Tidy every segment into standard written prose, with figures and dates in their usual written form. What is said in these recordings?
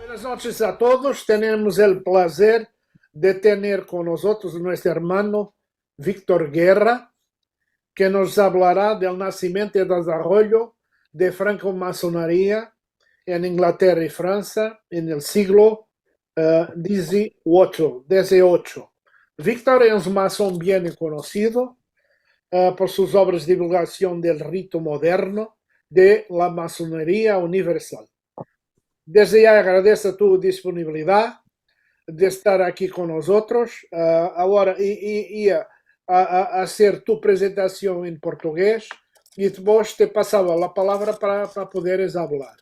Buenas noches a todos. Tenemos el placer de tener con nosotros nuestro hermano Víctor Guerra, que nos hablará del nacimiento y desarrollo de francomasonería en Inglaterra y Francia en el siglo XVIII. Víctor es un masón bien conocido por sus obras de divulgación del rito moderno de la masonería universal. Desde ya agradezco tu disponibilidad de estar aquí con nosotros. Ahora a hacer tu presentación en portugués y después te pasaba la palabra para poderes hablar.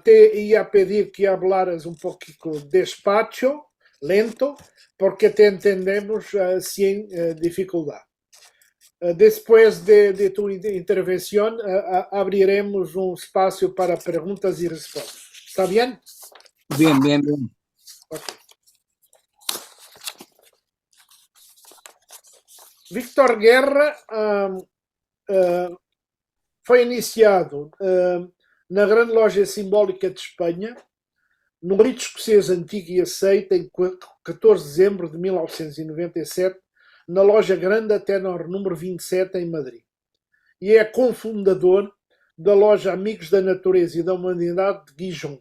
Te ia pedir que hablaras un poquito despacio, lento, porque te entendemos sin dificultad. Después de tu intervención, abriremos un espacio para preguntas y respuestas. ¿Está bien? Bien, bien, bien. Okay. Víctor Guerra foi iniciado na Grande Loja Simbólica de Espanha, no rito escocês antigo e aceito, em 14 de dezembro de 1997, na Loja Grande Tenor número 27, em Madrid. E é cofundador da Loja Amigos da Natureza e da Humanidade de Gijón.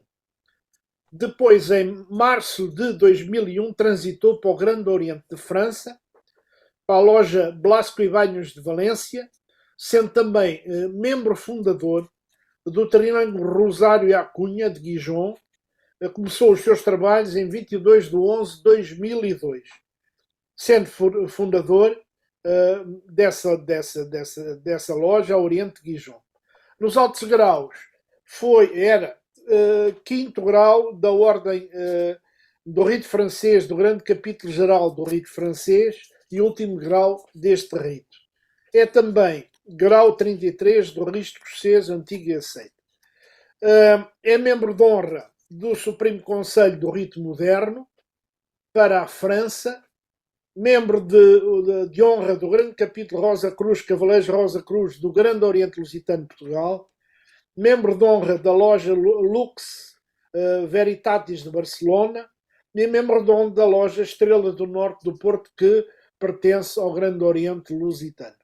Depois, em março de 2001, transitou para o Grande Oriente de França, para a loja Blasco e Banhos de Valência, sendo também membro fundador do Triângulo Rosário e Acunha de Gijón. Começou os seus trabalhos em 22 de 11 de 2002, sendo fundador dessa loja Oriente de Gijón. Nos altos graus, era quinto grau da ordem do rito francês, do grande capítulo geral do rito francês, e último grau deste rito. É também grau 33 do rito escocês antigo e aceito. É membro de honra do Supremo Conselho do Rito Moderno para a França, membro de honra do grande capítulo Rosa Cruz, Cavaleiros Rosa Cruz do Grande Oriente Lusitano de Portugal, membro de honra da loja Lux Veritatis de Barcelona e membro de honra da loja Estrela do Norte do Porto, que pertence ao Grande Oriente Lusitano.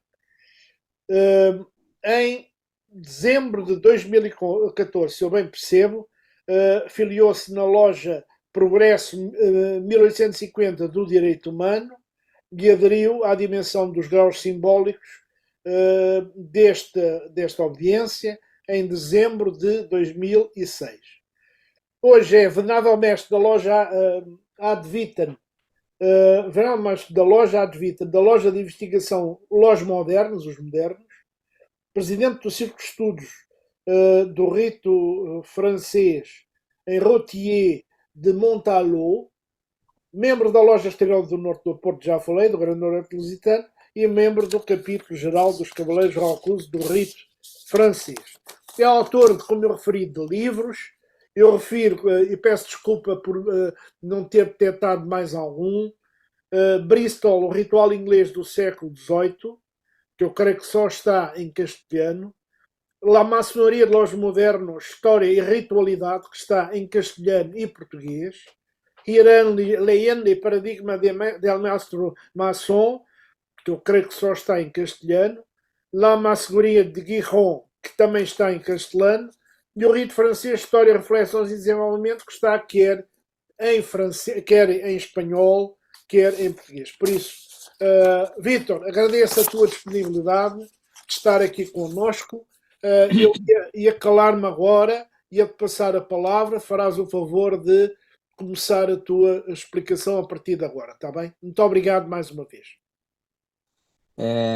Em dezembro de 2014, se eu bem percebo, filiou-se na loja Progresso 1850 do Direito Humano e aderiu à dimensão dos graus simbólicos desta obediência em dezembro de 2006. Hoje é venerável mestre da loja Ad Vitam, da loja Ad Vitam, da loja de investigação Los Modernos, os modernos, presidente do Círculo de Estudos do rito francês em Rotier de Montalot, membro da loja Estrela do Norte do Porto, já falei, do Grande Oriente Lusitano, e membro do capítulo geral dos Cavaleiros Rocosos do rito francês. É autor, como eu referi, de livros. Eu refiro, e peço desculpa por não ter detectado mais algum, Bristol, o ritual inglês do século XVIII, que eu creio que só está em castelhano, La Maçonaria de los Modernos, História e Ritualidade, que está em castelhano e português, Irán, Leyenda e Paradigma del Maestro Maçon, que eu creio que só está em castelhano, La Maçonaria de Gijón, que também está em castelhano, e o rito francês, História, Reflexões e Desenvolvimento, que está quer em espanhol, quer em português. Por isso, Vítor, agradeço a tua disponibilidade de estar aqui conosco. Eu ia calar-me agora, ia-te passar a palavra, farás o favor de começar a tua explicação a partir de agora, está bem? Muito obrigado mais uma vez.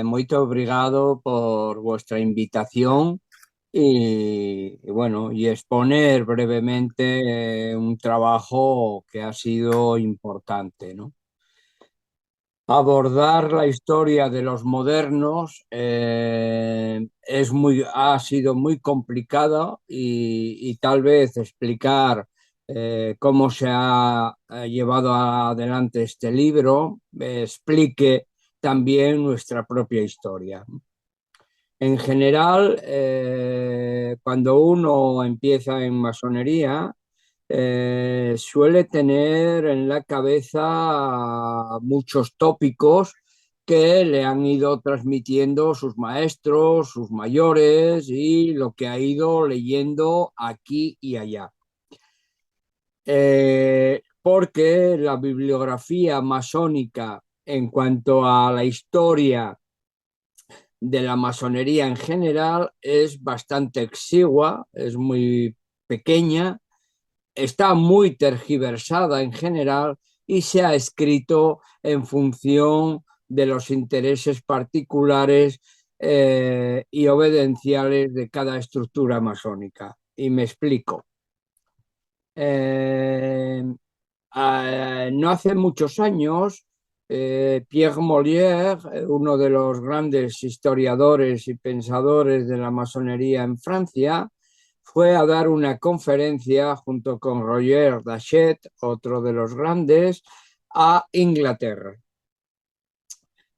Muito obrigado por vuestra invitación y bueno, y exponer brevemente un trabajo que ha sido importante, ¿no? Abordar la historia de los modernos ha sido muy complicado y tal vez explicar cómo se ha llevado adelante este libro explique también nuestra propia historia. En general, cuando uno empieza en masonería, suele tener en la cabeza muchos tópicos que le han ido transmitiendo sus maestros, sus mayores y lo que ha ido leyendo aquí y allá. Porque la bibliografía masónica en cuanto a la historia de la masonería en general es bastante exigua, es muy pequeña, está muy tergiversada en general y se ha escrito en función de los intereses particulares y obedienciales de cada estructura masónica. Y me explico. No hace muchos años, Pierre Molière, uno de los grandes historiadores y pensadores de la masonería en Francia, fue a dar una conferencia junto con Roger Dachet, otro de los grandes, a Inglaterra.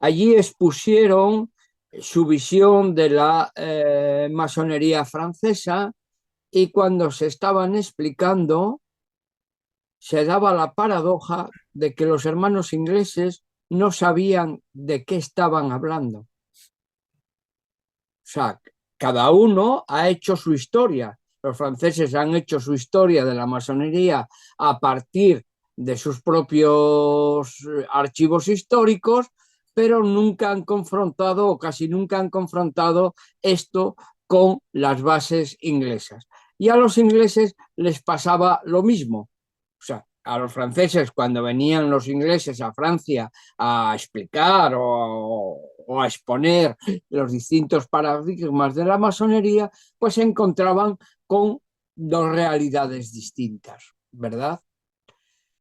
Allí expusieron su visión de la masonería francesa y cuando se estaban explicando se daba la paradoja de que los hermanos ingleses no sabían de qué estaban hablando. O sea, cada uno ha hecho su historia. Los franceses han hecho su historia de la masonería a partir de sus propios archivos históricos, pero nunca han confrontado o casi nunca han confrontado esto con las bases inglesas. Y a los ingleses les pasaba lo mismo. O sea, a los franceses cuando venían los ingleses a Francia a explicar o a exponer los distintos paradigmas de la masonería, pues se encontraban con dos realidades distintas, ¿verdad?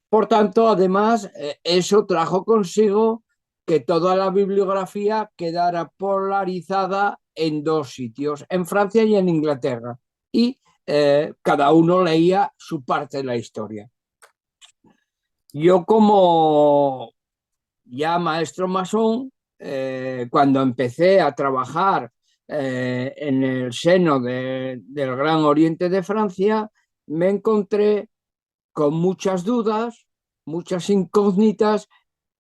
Por tanto, además, eso trajo consigo que toda la bibliografía quedara polarizada en dos sitios, en Francia y en Inglaterra, y cada uno leía su parte de la historia. Yo como ya maestro masón, cuando empecé a trabajar en el seno del Gran Oriente de Francia, me encontré con muchas dudas, muchas incógnitas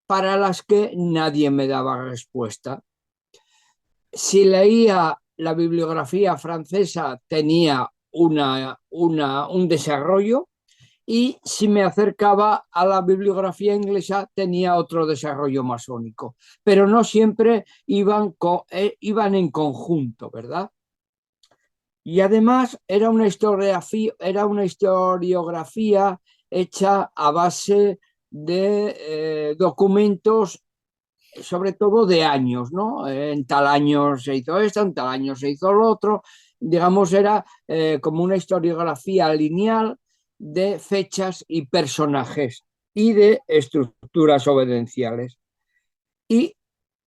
para las que nadie me daba respuesta. Si leía la bibliografía francesa tenía un desarrollo, y si me acercaba a la bibliografía inglesa tenía otro desarrollo masónico, pero no siempre iban en conjunto, ¿verdad? Y además era una historiografía hecha a base de documentos, sobre todo de años, ¿no? En tal año se hizo esto, en tal año se hizo lo otro. Digamos, era como una historiografía lineal de fechas y personajes y de estructuras obedienciales. Y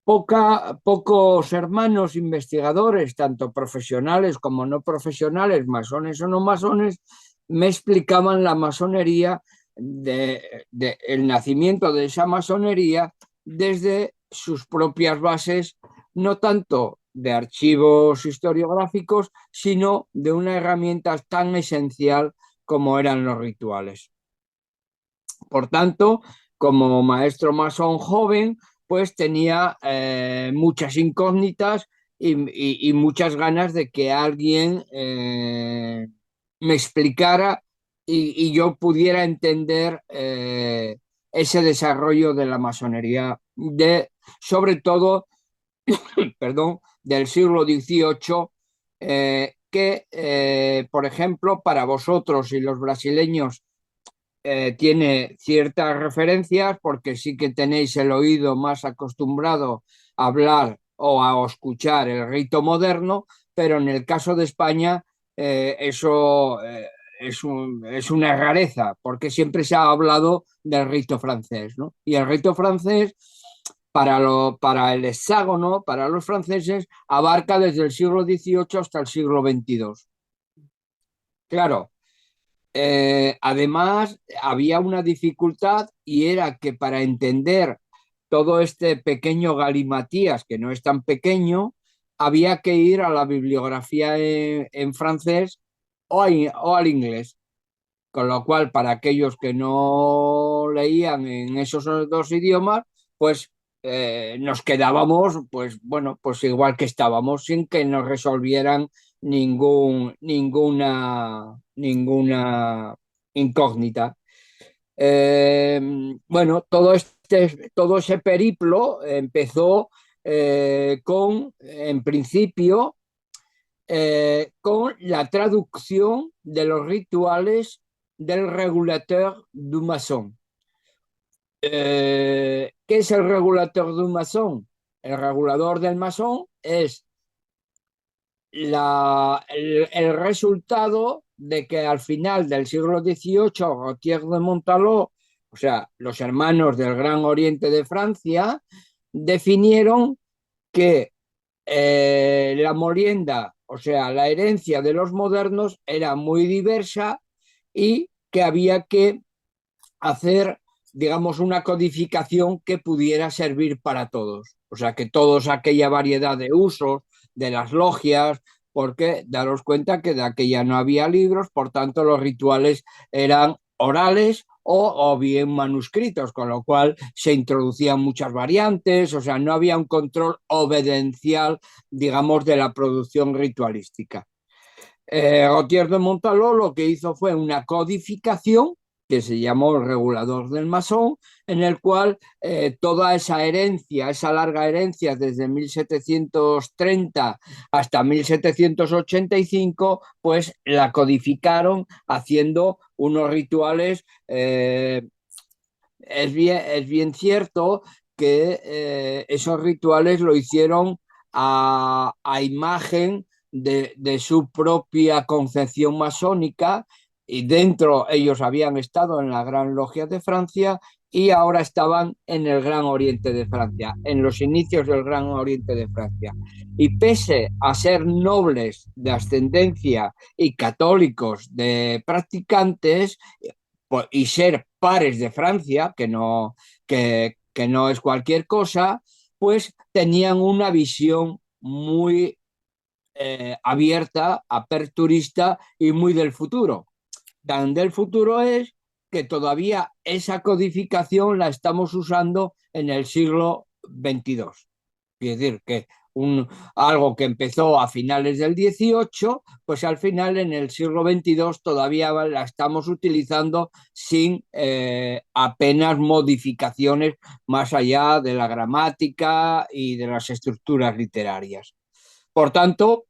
pocos hermanos investigadores, tanto profesionales como no profesionales, masones o no masones, me explicaban la masonería, el nacimiento de esa masonería desde sus propias bases, no tanto de archivos historiográficos, sino de una herramienta tan esencial como eran los rituales. Por tanto, como maestro masón joven, pues tenía muchas incógnitas y muchas ganas de que alguien me explicara y yo pudiera entender ese desarrollo de la masonería, sobre todo, perdón, del siglo XVIII, que, por ejemplo, para vosotros y los brasileños tiene ciertas referencias porque sí que tenéis el oído más acostumbrado a hablar o a escuchar el rito moderno, pero en el caso de España eso es una rareza porque siempre se ha hablado del rito francés, ¿no? Y el rito francés para el hexágono, para los franceses, abarca desde el siglo XVIII hasta el siglo XXII. Claro, además, había una dificultad y era que para entender todo este pequeño galimatías, que no es tan pequeño, había que ir a la bibliografía en francés o al inglés. con lo cual para aquellos que no leían en esos dos idiomas, pues nos quedábamos, pues bueno, pues igual que estábamos, sin que nos resolvieran ninguna incógnita. Eh, bueno, todo ese periplo empezó en principio, con la traducción de los rituales del Regulateur du Maçon. ¿Qué es el Regulateur du Maçon? El regulador del masón es el resultado de que al final del siglo XVIII, Gautier de Montalot, o sea, los hermanos del Gran Oriente de Francia, definieron que la molienda, o sea, la herencia de los modernos, era muy diversa y que había que hacer, digamos, una codificación que pudiera servir para todos. O sea, que todos aquella variedad de usos de las logias, porque daros cuenta que de aquella no había libros, por tanto los rituales eran orales o bien manuscritos, con lo cual se introducían muchas variantes, o sea, no había un control obedencial, digamos, de la producción ritualística. Gautier de Montalot lo que hizo fue una codificación que se llamó el regulador del masón, en el cual toda esa herencia, esa larga herencia desde 1730 hasta 1785, pues la codificaron haciendo unos rituales. Es bien cierto que esos rituales lo hicieron a imagen de su propia concepción masónica, y dentro ellos habían estado en la Gran Logia de Francia y ahora estaban en el Gran Oriente de Francia, en los inicios del Gran Oriente de Francia. Y pese a ser nobles de ascendencia y católicos de practicantes, y ser pares de Francia, que no es cualquier cosa, pues tenían una visión muy abierta, aperturista y muy del futuro. Tan del futuro es que todavía esa codificación la estamos usando en el siglo XXII. Es decir, que algo que empezó a finales del XVIII, pues al final en el siglo XXII todavía la estamos utilizando sin apenas modificaciones más allá de la gramática y de las estructuras literarias. Por tanto,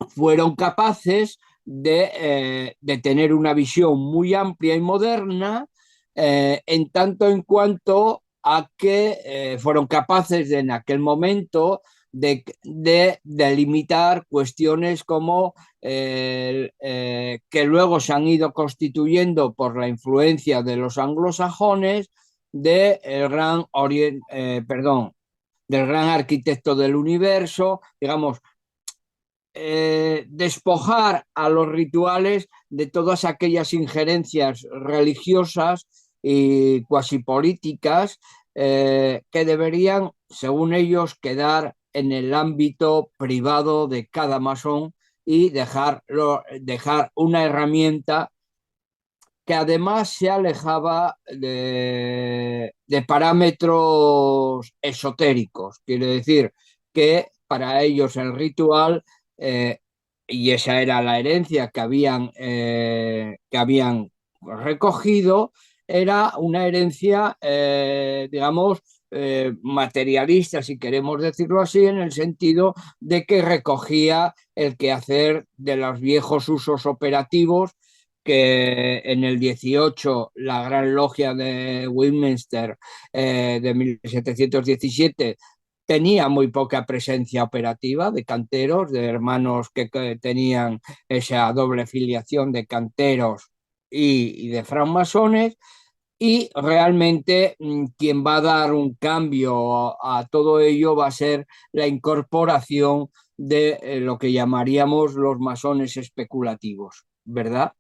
fueron capaces de tener una visión muy amplia y moderna, en tanto en cuanto a que fueron capaces en aquel momento de delimitar cuestiones como que luego se han ido constituyendo por la influencia de los anglosajones, del gran arquitecto del universo, digamos, despojar a los rituales de todas aquellas injerencias religiosas y cuasi políticas, que deberían, según ellos, quedar en el ámbito privado de cada masón y dejar una herramienta que además se alejaba de parámetros esotéricos. Quiere decir que para ellos el ritual, eh, y esa era la herencia que habían recogido, era una herencia, digamos, materialista, si queremos decirlo así, en el sentido de que recogía el quehacer de los viejos usos operativos que en el 18 la Gran Logia de Westminster, de 1717, tenía muy poca presencia operativa de canteros, de hermanos que tenían esa doble filiación de canteros y de francmasones, y realmente quien va a dar un cambio a todo ello va a ser la incorporación de lo que llamaríamos los masones especulativos, ¿verdad?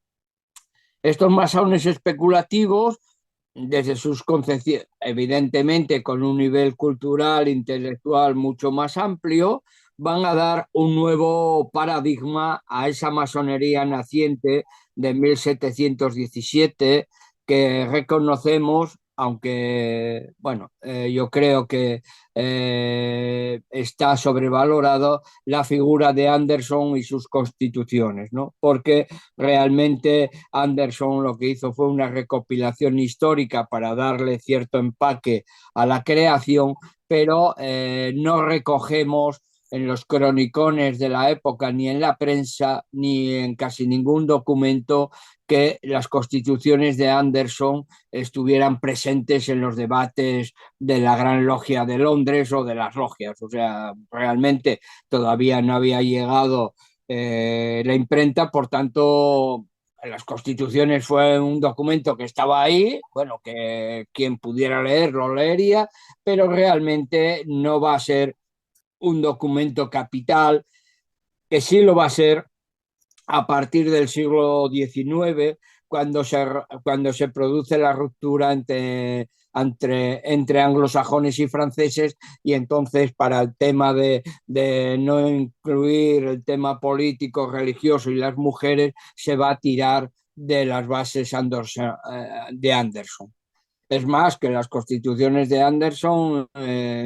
Estos masones especulativos, desde sus concepciones, evidentemente con un nivel cultural, intelectual mucho más amplio, van a dar un nuevo paradigma a esa masonería naciente de 1717 que reconocemos, aunque, bueno, yo creo que está sobrevalorado la figura de Anderson y sus constituciones, ¿no? Porque realmente Anderson lo que hizo fue una recopilación histórica para darle cierto empaque a la creación, pero no recogemos en los cronicones de la época, ni en la prensa, ni en casi ningún documento que las constituciones de Anderson estuvieran presentes en los debates de la Gran Logia de Londres o de las logias. O sea, realmente todavía no había llegado la imprenta, por tanto, las constituciones fue un documento que estaba ahí, bueno, que quien pudiera leerlo leería, pero realmente no va a ser un documento capital, que sí lo va a ser a partir del siglo XIX, cuando se produce la ruptura entre anglosajones y franceses, y entonces para el tema de no incluir el tema político, religioso y las mujeres, se va a tirar de las bases de Anderson. Es más, que las constituciones de Anderson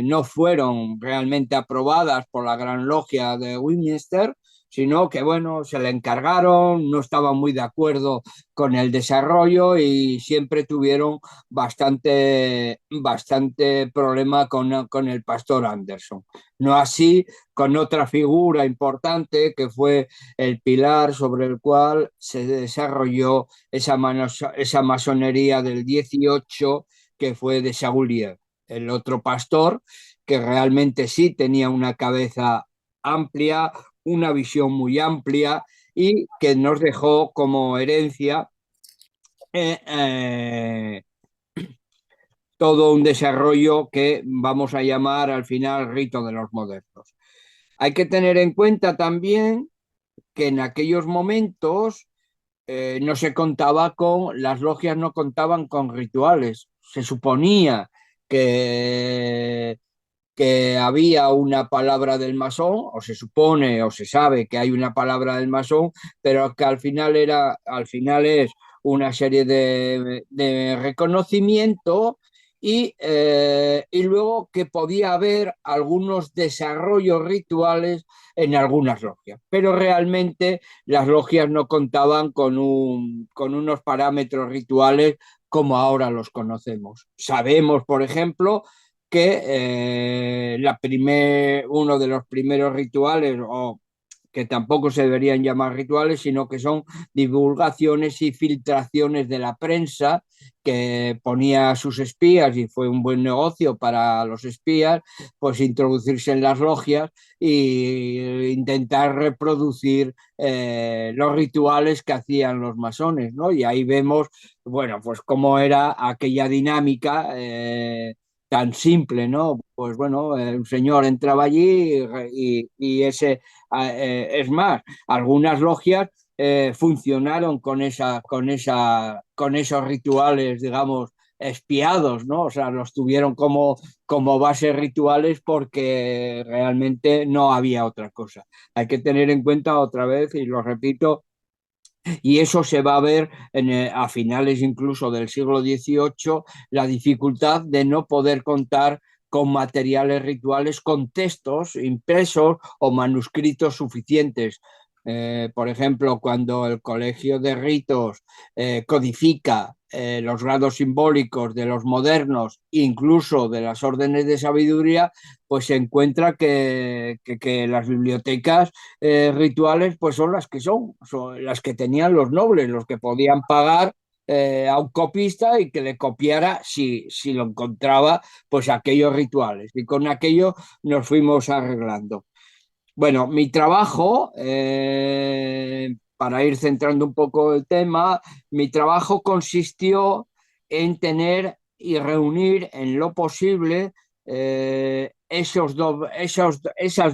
no fueron realmente aprobadas por la Gran Logia de Westminster, sino que, bueno, se le encargaron, no estaban muy de acuerdo con el desarrollo y siempre tuvieron bastante problema con el pastor Anderson. No así con otra figura importante que fue el pilar sobre el cual se desarrolló esa masonería del 18, que fue de Chaulier, el otro pastor, que realmente sí tenía una cabeza amplia, una visión muy amplia, y que nos dejó como herencia eh, eh, todo un desarrollo que vamos a llamar al final rito de los modernos. Hay que tener en cuenta también que en aquellos momentos no se contaba con, las logias no contaban con rituales. Se suponía que, que había una palabra del masón, o se supone o se sabe que hay una palabra del masón, pero que al final es una serie de reconocimiento, y luego que podía haber algunos desarrollos rituales en algunas logias, pero realmente las logias no contaban con unos parámetros rituales como ahora los conocemos. Sabemos, por ejemplo, que uno de los primeros rituales, o que tampoco se deberían llamar rituales, sino que son divulgaciones y filtraciones de la prensa, que ponía a sus espías, y fue un buen negocio para los espías, pues introducirse en las logias e intentar reproducir los rituales que hacían los masones, ¿no? Y ahí vemos, bueno, pues cómo era aquella dinámica tan simple, ¿no? Pues bueno, un señor entraba allí es más, algunas logias funcionaron con esos rituales, digamos, espiados, ¿no? O sea, los tuvieron como bases rituales porque realmente no había otra cosa. Hay que tener en cuenta otra vez, y lo repito, y eso se va a ver a finales incluso del siglo XVIII, la dificultad de no poder contar con materiales rituales, con textos impresos o manuscritos suficientes. Por ejemplo, cuando el Colegio de Ritos codifica los grados simbólicos de los modernos, incluso de las órdenes de sabiduría, pues se encuentra que las bibliotecas rituales pues son las que tenían los nobles, los que podían pagar a un copista y que le copiara si lo encontraba, pues aquellos rituales. Y con aquello nos fuimos arreglando. Bueno, mi trabajo, para ir centrando un poco el tema, mi trabajo consistió en tener y reunir en lo posible esas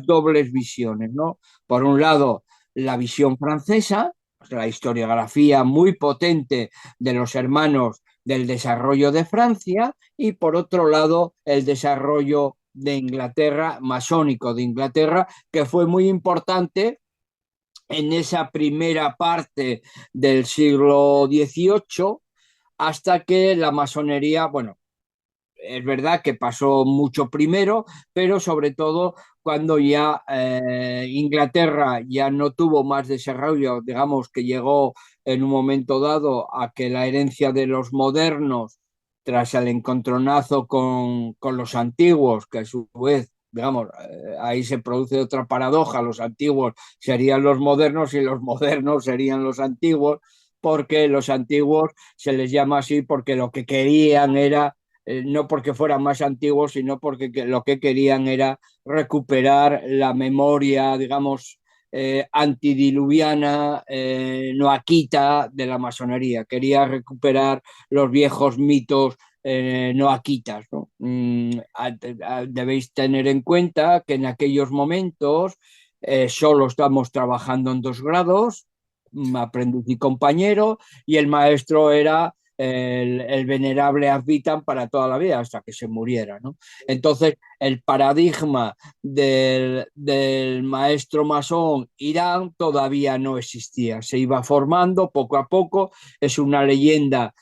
dobles visiones, ¿no? Por un lado, la visión francesa, la historiografía muy potente de los hermanos del desarrollo de Francia, y por otro lado, el desarrollo de Inglaterra, masónico de Inglaterra, que fue muy importante en esa primera parte del siglo XVIII, hasta que la masonería, bueno, es verdad que pasó mucho primero, pero sobre todo cuando ya Inglaterra ya no tuvo más desarrollo, digamos que llegó en un momento dado a que la herencia de los modernos, tras el encontronazo con los antiguos, que a su vez, digamos, ahí se produce otra paradoja, los antiguos serían los modernos y los modernos serían los antiguos, porque los antiguos se les llama así porque lo que querían era no porque fueran más antiguos, sino porque lo que querían era recuperar la memoria, digamos, antidiluviana, noaquita de la masonería. Quería recuperar los viejos mitos noaquitas, ¿no? Debéis tener en cuenta que en aquellos momentos solo estamos trabajando en 2 grados, aprendiz y compañero, y el maestro era el venerable Advitan para toda la vida, hasta que se muriera, ¿no? Entonces, el paradigma del maestro masón Irán todavía no existía, se iba formando poco a poco, es una leyenda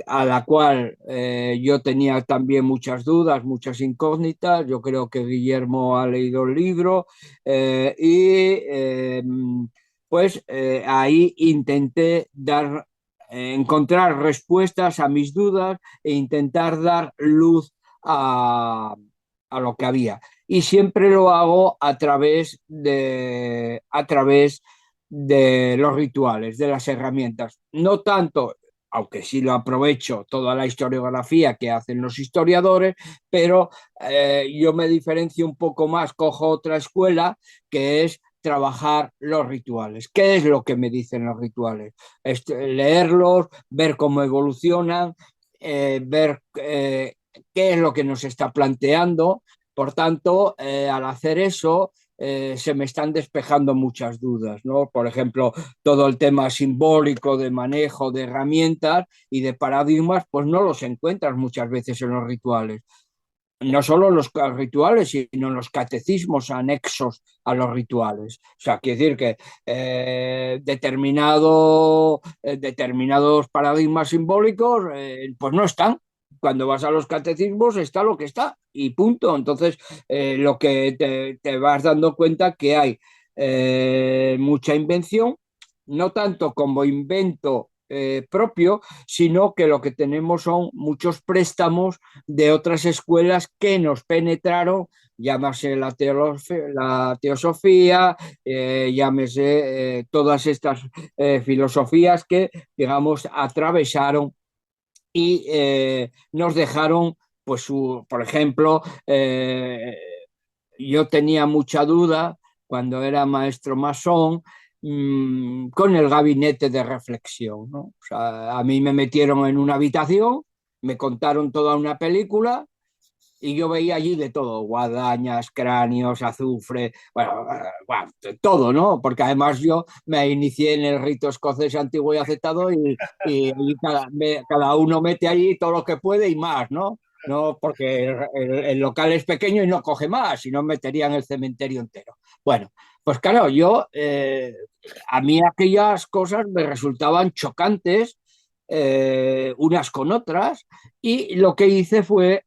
a la cual yo tenía también muchas dudas, muchas incógnitas. Yo creo que Guillermo ha leído el libro pues ahí intenté encontrar respuestas a mis dudas e intentar dar luz a lo que había. Y siempre lo hago a través de los rituales, de las herramientas. No tanto, aunque sí lo aprovecho, toda la historiografía que hacen los historiadores, pero yo me diferencio un poco más, cojo otra escuela que es trabajar los rituales. ¿Qué es lo que me dicen los rituales? Leerlos, ver cómo evolucionan, ver qué es lo que nos está planteando. Por tanto, al hacer eso, se me están despejando muchas dudas, ¿no? Por ejemplo, todo el tema simbólico de manejo de herramientas y de paradigmas, pues no los encuentras muchas veces en los rituales. No solo en los rituales, sino en los catecismos anexos a los rituales. O sea, quiere decir que determinados paradigmas simbólicos pues no están. Cuando vas a los catecismos está lo que está y punto. Entonces, lo que te vas dando cuenta que hay mucha invención, no tanto como invento propio, sino que lo que tenemos son muchos préstamos de otras escuelas que nos penetraron, llámase la teosofía, llámese todas estas filosofías que, digamos, atravesaron y nos dejaron, pues, por ejemplo, yo tenía mucha duda cuando era maestro masón con el gabinete de reflexión, ¿no? O sea, a mí me metieron en una habitación, me contaron toda una película y yo veía allí de todo, guadañas, cráneos, azufre, bueno, todo, ¿no? Porque además yo me inicié en el rito escocés antiguo y aceptado y cada uno mete allí todo lo que puede y más, ¿no? No, porque el local es pequeño y no coge más, si no meterían el cementerio entero. Bueno, pues claro, a mí aquellas cosas me resultaban chocantes unas con otras y lo que hice fue,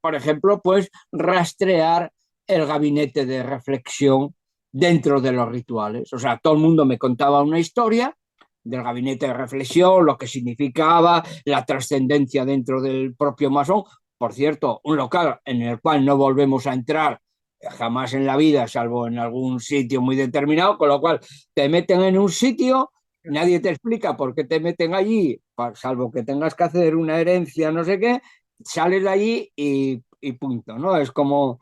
por ejemplo, pues rastrear el gabinete de reflexión dentro de los rituales. O sea, todo el mundo me contaba una historia del gabinete de reflexión, lo que significaba, la trascendencia dentro del propio masón. Por cierto, un local en el cual no volvemos a entrar jamás en la vida, salvo en algún sitio muy determinado, con lo cual te meten en un sitio, nadie te explica por qué te meten allí, salvo que tengas que hacer una herencia, no sé qué, sales de allí y punto, ¿no? Es como,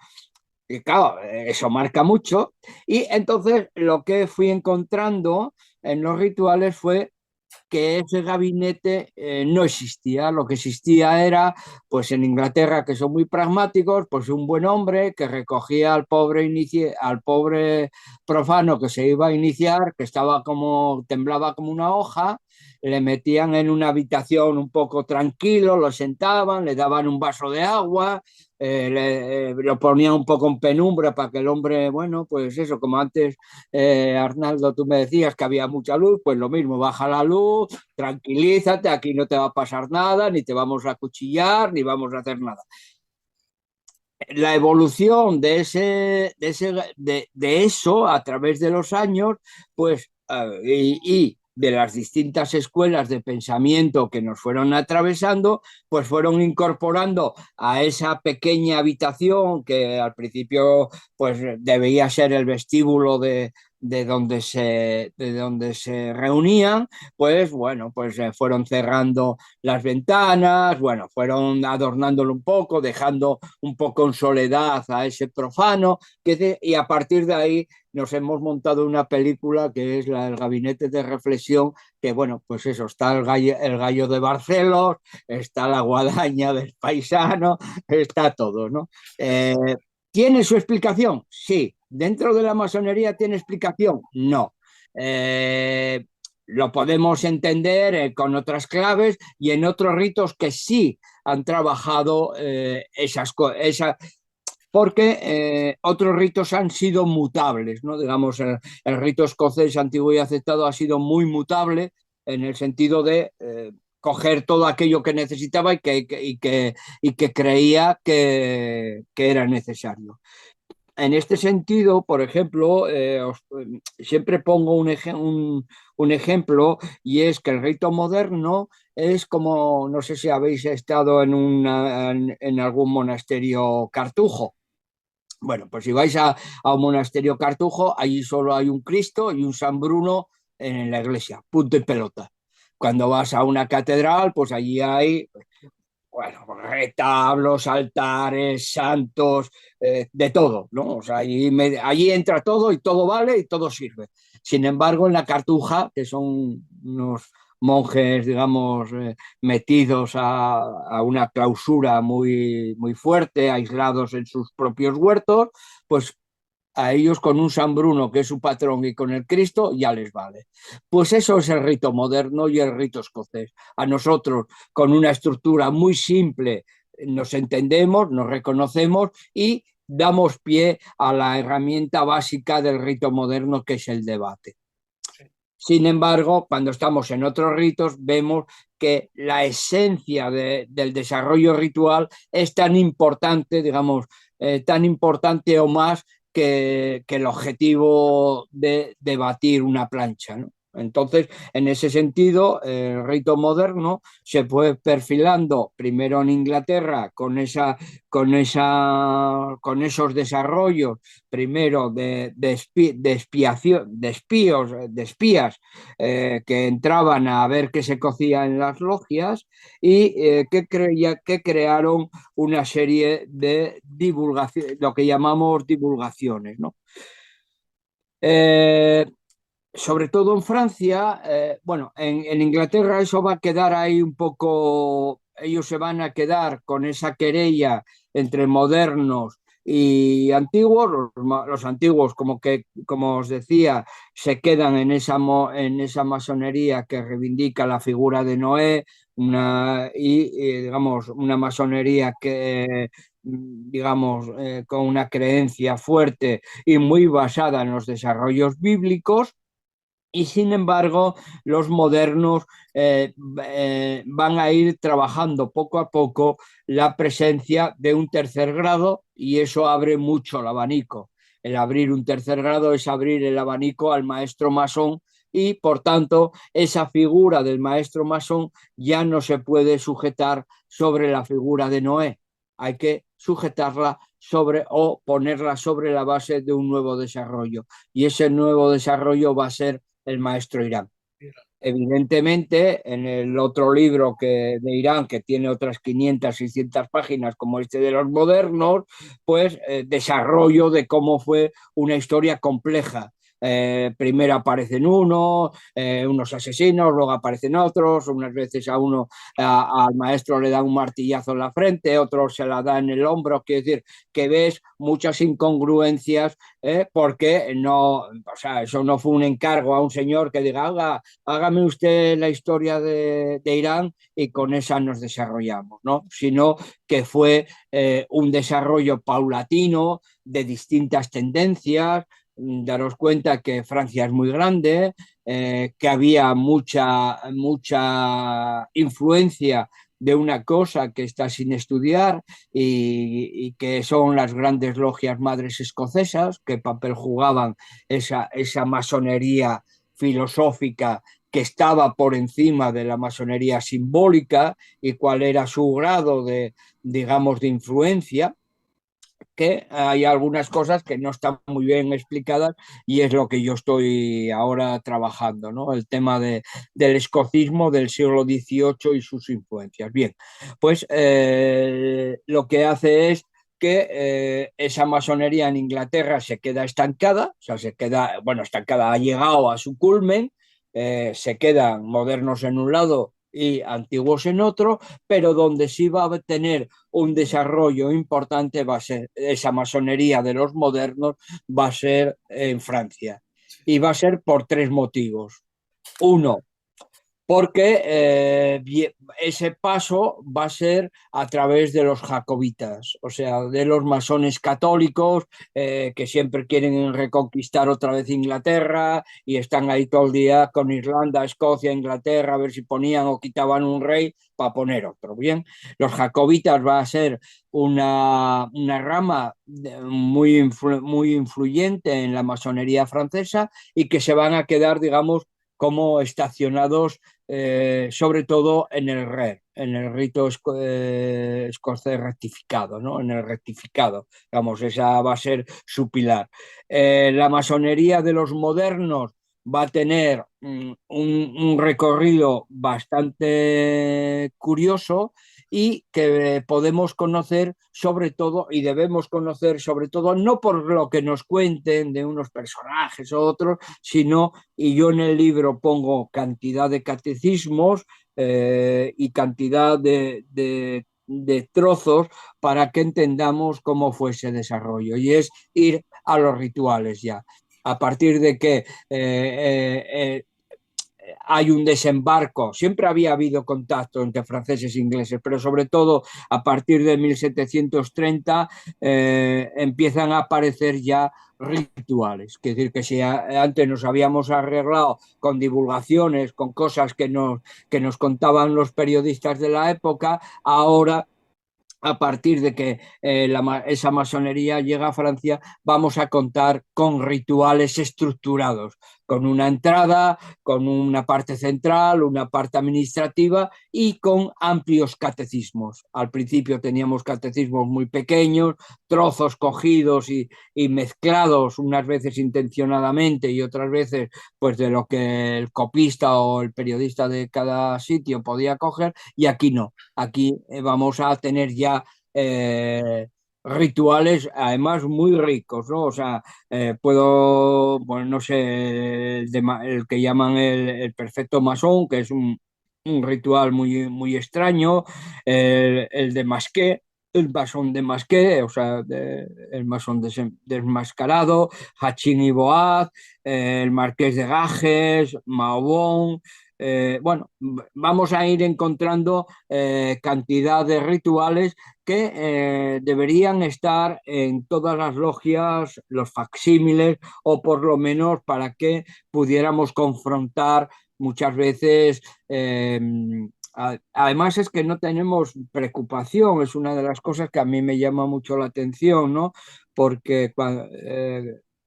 y claro, eso marca mucho. Y entonces lo que fui encontrando en los rituales fue que ese gabinete no existía. Lo que existía era, pues en Inglaterra, que son muy pragmáticos, pues un buen hombre que recogía al pobre profano que se iba a iniciar, que estaba como, temblaba como una hoja, le metían en una habitación un poco tranquilo, lo sentaban, le daban un vaso de agua, lo ponía un poco en penumbra para que el hombre, bueno, pues eso, como antes, Arnaldo, tú me decías que había mucha luz, pues lo mismo, baja la luz, tranquilízate, aquí no te va a pasar nada, ni te vamos a cuchillar, ni vamos a hacer nada. La evolución de eso a través de los años, pues, y de las distintas escuelas de pensamiento que nos fueron atravesando, pues fueron incorporando a esa pequeña habitación que al principio pues debía ser el vestíbulo de donde se reunían, pues bueno, pues fueron cerrando las ventanas, bueno, fueron adornándolo un poco, dejando un poco en soledad a ese profano, y a partir de ahí nos hemos montado una película que es El Gabinete de Reflexión, que bueno, pues eso, está el gallo de Barcelos, está la guadaña del paisano, está todo, ¿no? ¿Tiene su explicación? Sí. ¿Dentro de la masonería tiene explicación? No. Eh, lo podemos entender con otras claves y en otros ritos que sí han trabajado porque otros ritos han sido mutables, ¿no? Digamos, el rito escocés antiguo y aceptado ha sido muy mutable en el sentido de coger todo aquello que necesitaba y que creía que era necesario. En este sentido, por ejemplo, siempre pongo un ejemplo y es que el rito moderno es como, no sé si habéis estado en algún monasterio cartujo. Bueno, pues si vais a un monasterio cartujo, allí solo hay un Cristo y un San Bruno en la iglesia, punto y pelota. Cuando vas a una catedral, pues allí hay, bueno, retablos, altares, santos, de todo, ¿no? O sea, allí entra todo y todo vale y todo sirve. Sin embargo, en la cartuja, que son unos monjes, digamos, metidos a una clausura muy fuerte, aislados en sus propios huertos, pues a ellos con un San Bruno, que es su patrón, y con el Cristo, ya les vale. Pues eso es el rito moderno y el rito escocés. A nosotros, con una estructura muy simple, nos entendemos, nos reconocemos y damos pie a la herramienta básica del rito moderno, que es el debate. Sin embargo, cuando estamos en otros ritos, vemos que la esencia del desarrollo ritual es tan importante, digamos, tan importante o más que el objetivo de debatir una plancha, ¿no? Entonces, en ese sentido, el rito moderno se fue perfilando primero en Inglaterra con esos desarrollos, primero de espías que entraban a ver qué se cocía en las logias y que crearon una serie de divulgaciones, lo que llamamos divulgaciones, ¿no? Eh, Sobre todo en Francia, bueno, en Inglaterra eso va a quedar ahí un poco, ellos se van a quedar con esa querella entre modernos y antiguos, los antiguos como que, como os decía, se quedan en esa masonería que reivindica la figura de Noé, digamos, una masonería que digamos, con una creencia fuerte y muy basada en los desarrollos bíblicos, y sin embargo, los modernos van a ir trabajando poco a poco la presencia de un tercer grado y eso abre mucho el abanico. El abrir un tercer grado es abrir el abanico al maestro masón y, por tanto, esa figura del maestro masón ya no se puede sujetar sobre la figura de Noé. Hay que sujetarla sobre o ponerla sobre la base de un nuevo desarrollo. Y ese nuevo desarrollo va a ser el maestro Irán. Evidentemente, en el otro libro de Irán, que tiene otras 500, 600 páginas, como este de los modernos, pues desarrollo de cómo fue una historia compleja Primero aparecen unos asesinos, luego aparecen otros, unas veces al maestro le da un martillazo en la frente, otro se la da en el hombro, quiere decir que ves muchas incongruencias, porque no, o sea, eso no fue un encargo a un señor que diga, hágame usted la historia de Irán y con esa nos desarrollamos, ¿no? Sino que fue un desarrollo paulatino de distintas tendencias. Daros cuenta que Francia es muy grande, que había mucha influencia de una cosa que está sin estudiar y que son las grandes logias madres escocesas, qué papel jugaban esa masonería filosófica que estaba por encima de la masonería simbólica y cuál era su grado digamos, de influencia, que hay algunas cosas que no están muy bien explicadas y es lo que yo estoy ahora trabajando, ¿no? El tema del escocismo del siglo XVIII y sus influencias. Bien, pues lo que hace es que esa masonería en Inglaterra se queda estancada, o sea, se queda, bueno, estancada, ha llegado a su culmen, se quedan modernos en un lado y antiguos en otro, pero donde sí va a tener un desarrollo importante va a ser esa masonería de los modernos, va a ser en Francia. Y va a ser por tres motivos. Uno, porque ese paso va a ser a través de los jacobitas, o sea, de los masones católicos que siempre quieren reconquistar otra vez Inglaterra y están ahí todo el día con Irlanda, Escocia, Inglaterra, a ver si ponían o quitaban un rey para poner otro. Bien, los jacobitas va a ser una rama muy influyente en la masonería francesa y que se van a quedar, digamos, como estacionados sobre todo en en el rito escocés rectificado, ¿no? En el rectificado, digamos, esa va a ser su pilar. La masonería de los modernos va a tener un recorrido bastante curioso y que podemos conocer sobre todo y debemos conocer sobre todo no por lo que nos cuenten de unos personajes o otros, sino, y yo en el libro pongo cantidad de catecismos y cantidad de trozos para que entendamos cómo fue ese desarrollo. Y es ir a los rituales ya. A partir de que hay un desembarco, siempre había habido contacto entre franceses e ingleses, pero sobre todo a partir de 1730 empiezan a aparecer ya rituales. Es decir, que si antes nos habíamos arreglado con divulgaciones, con cosas que nos contaban los periodistas de la época, ahora a partir de que esa masonería llega a Francia, vamos a contar con rituales estructurados, con una entrada, con una parte central, una parte administrativa y con amplios catecismos. Al principio teníamos catecismos muy pequeños, trozos cogidos y mezclados unas veces intencionadamente y otras veces pues de lo que el copista o el periodista de cada sitio podía coger, y aquí no. Aquí vamos a tener ya rituales además muy ricos, ¿no? O sea, bueno, no sé, el que llaman el perfecto masón, que es un ritual muy extraño, el de Masqué, el masón de Masqué, o sea, el masón desmascarado, Hachín y Boaz, el marqués de Gages, Maubón. Bueno, vamos a ir encontrando cantidad de rituales que deberían estar en todas las logias, los facsímiles, o por lo menos para que pudiéramos confrontar muchas veces. Además es que no tenemos preocupación, es una de las cosas que a mí me llama mucho la atención, ¿no? Porque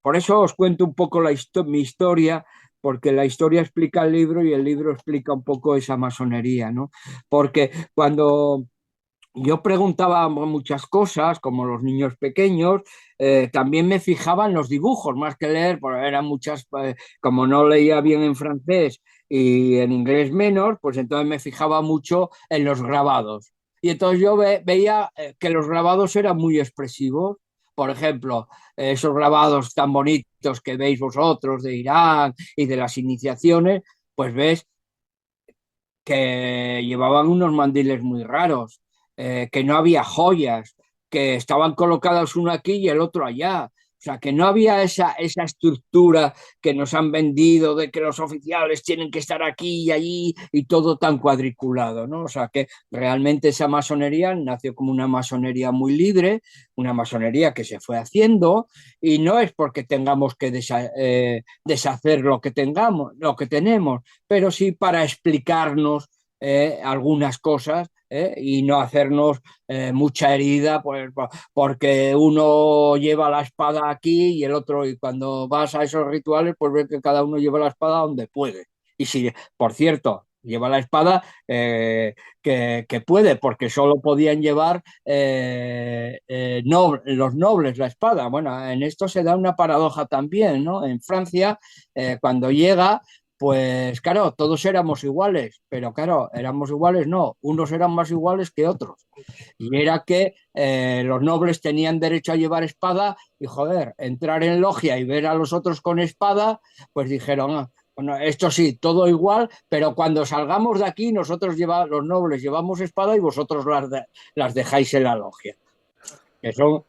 por eso os cuento un poco mi historia, porque la historia explica el libro y el libro explica un poco esa masonería, ¿no? Porque cuando yo preguntaba muchas cosas, como los niños pequeños, también me fijaba en los dibujos, más que leer, porque eran muchas, como no leía bien en francés y en inglés menos, pues entonces me fijaba mucho en los grabados. Y entonces yo veía que los grabados eran muy expresivos, por ejemplo, esos grabados tan bonitos que veis vosotros de Irán y de las iniciaciones, pues ves que llevaban unos mandiles muy raros, que no había joyas, que estaban colocados uno aquí y el otro allá. O sea, que no había esa estructura que nos han vendido de que los oficiales tienen que estar aquí y allí y todo tan cuadriculado, ¿no? O sea, que realmente esa masonería nació como una masonería muy libre, una masonería que se fue haciendo y no es porque tengamos que deshacer lo que tengamos, lo que tenemos, pero sí para explicarnos algunas cosas y no hacernos mucha herida pues, porque uno lleva la espada aquí y el otro, y cuando vas a esos rituales, pues ves que cada uno lleva la espada donde puede. Y si, por cierto, lleva la espada que puede, porque solo podían llevar los nobles la espada. Bueno, en esto se da una paradoja también, ¿no? En Francia, cuando llega, pues claro, todos éramos iguales, pero claro, éramos iguales, no, unos eran más iguales que otros. Y era que los nobles tenían derecho a llevar espada y, joder, entrar en logia y ver a los otros con espada, pues dijeron, ah, bueno, esto sí, todo igual, pero cuando salgamos de aquí, nosotros los nobles llevamos espada y vosotros las dejáis en la logia. Que son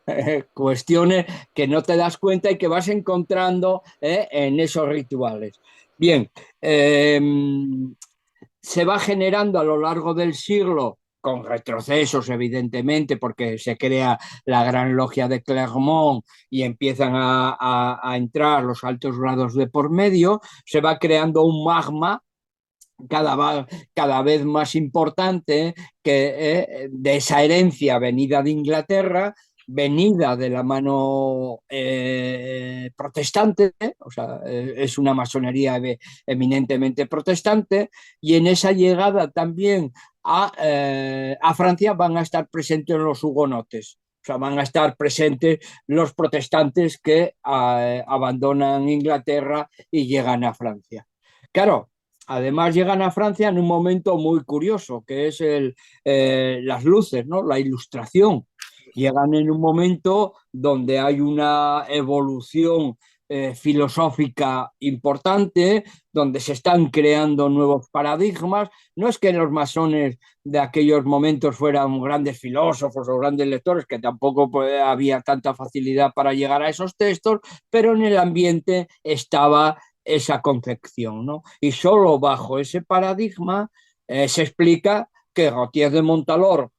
cuestiones que no te das cuenta y que vas encontrando en esos rituales. Bien, eh, se va generando a lo largo del siglo, con retrocesos evidentemente, porque se crea la Gran Logia de Clermont y empiezan a entrar los altos grados de por medio, se va creando un magma cada vez más importante de esa herencia venida de Inglaterra, venida de la mano protestante, o sea, es una masonería eminentemente protestante, y en esa llegada también a Francia van a estar presentes los hugonotes. O sea, van a estar presentes los protestantes que abandonan Inglaterra y llegan a Francia. Claro, además llegan a Francia en un momento muy curioso, que es las luces, ¿no? La ilustración. Llegan en un momento donde hay una evolución filosófica importante, donde se están creando nuevos paradigmas. No es que los masones de aquellos momentos fueran grandes filósofos o grandes lectores, que tampoco pues, había tanta facilidad para llegar a esos textos, pero en el ambiente estaba esa concepción, ¿no? Y solo bajo ese paradigma se explica que Gautier de Montaló,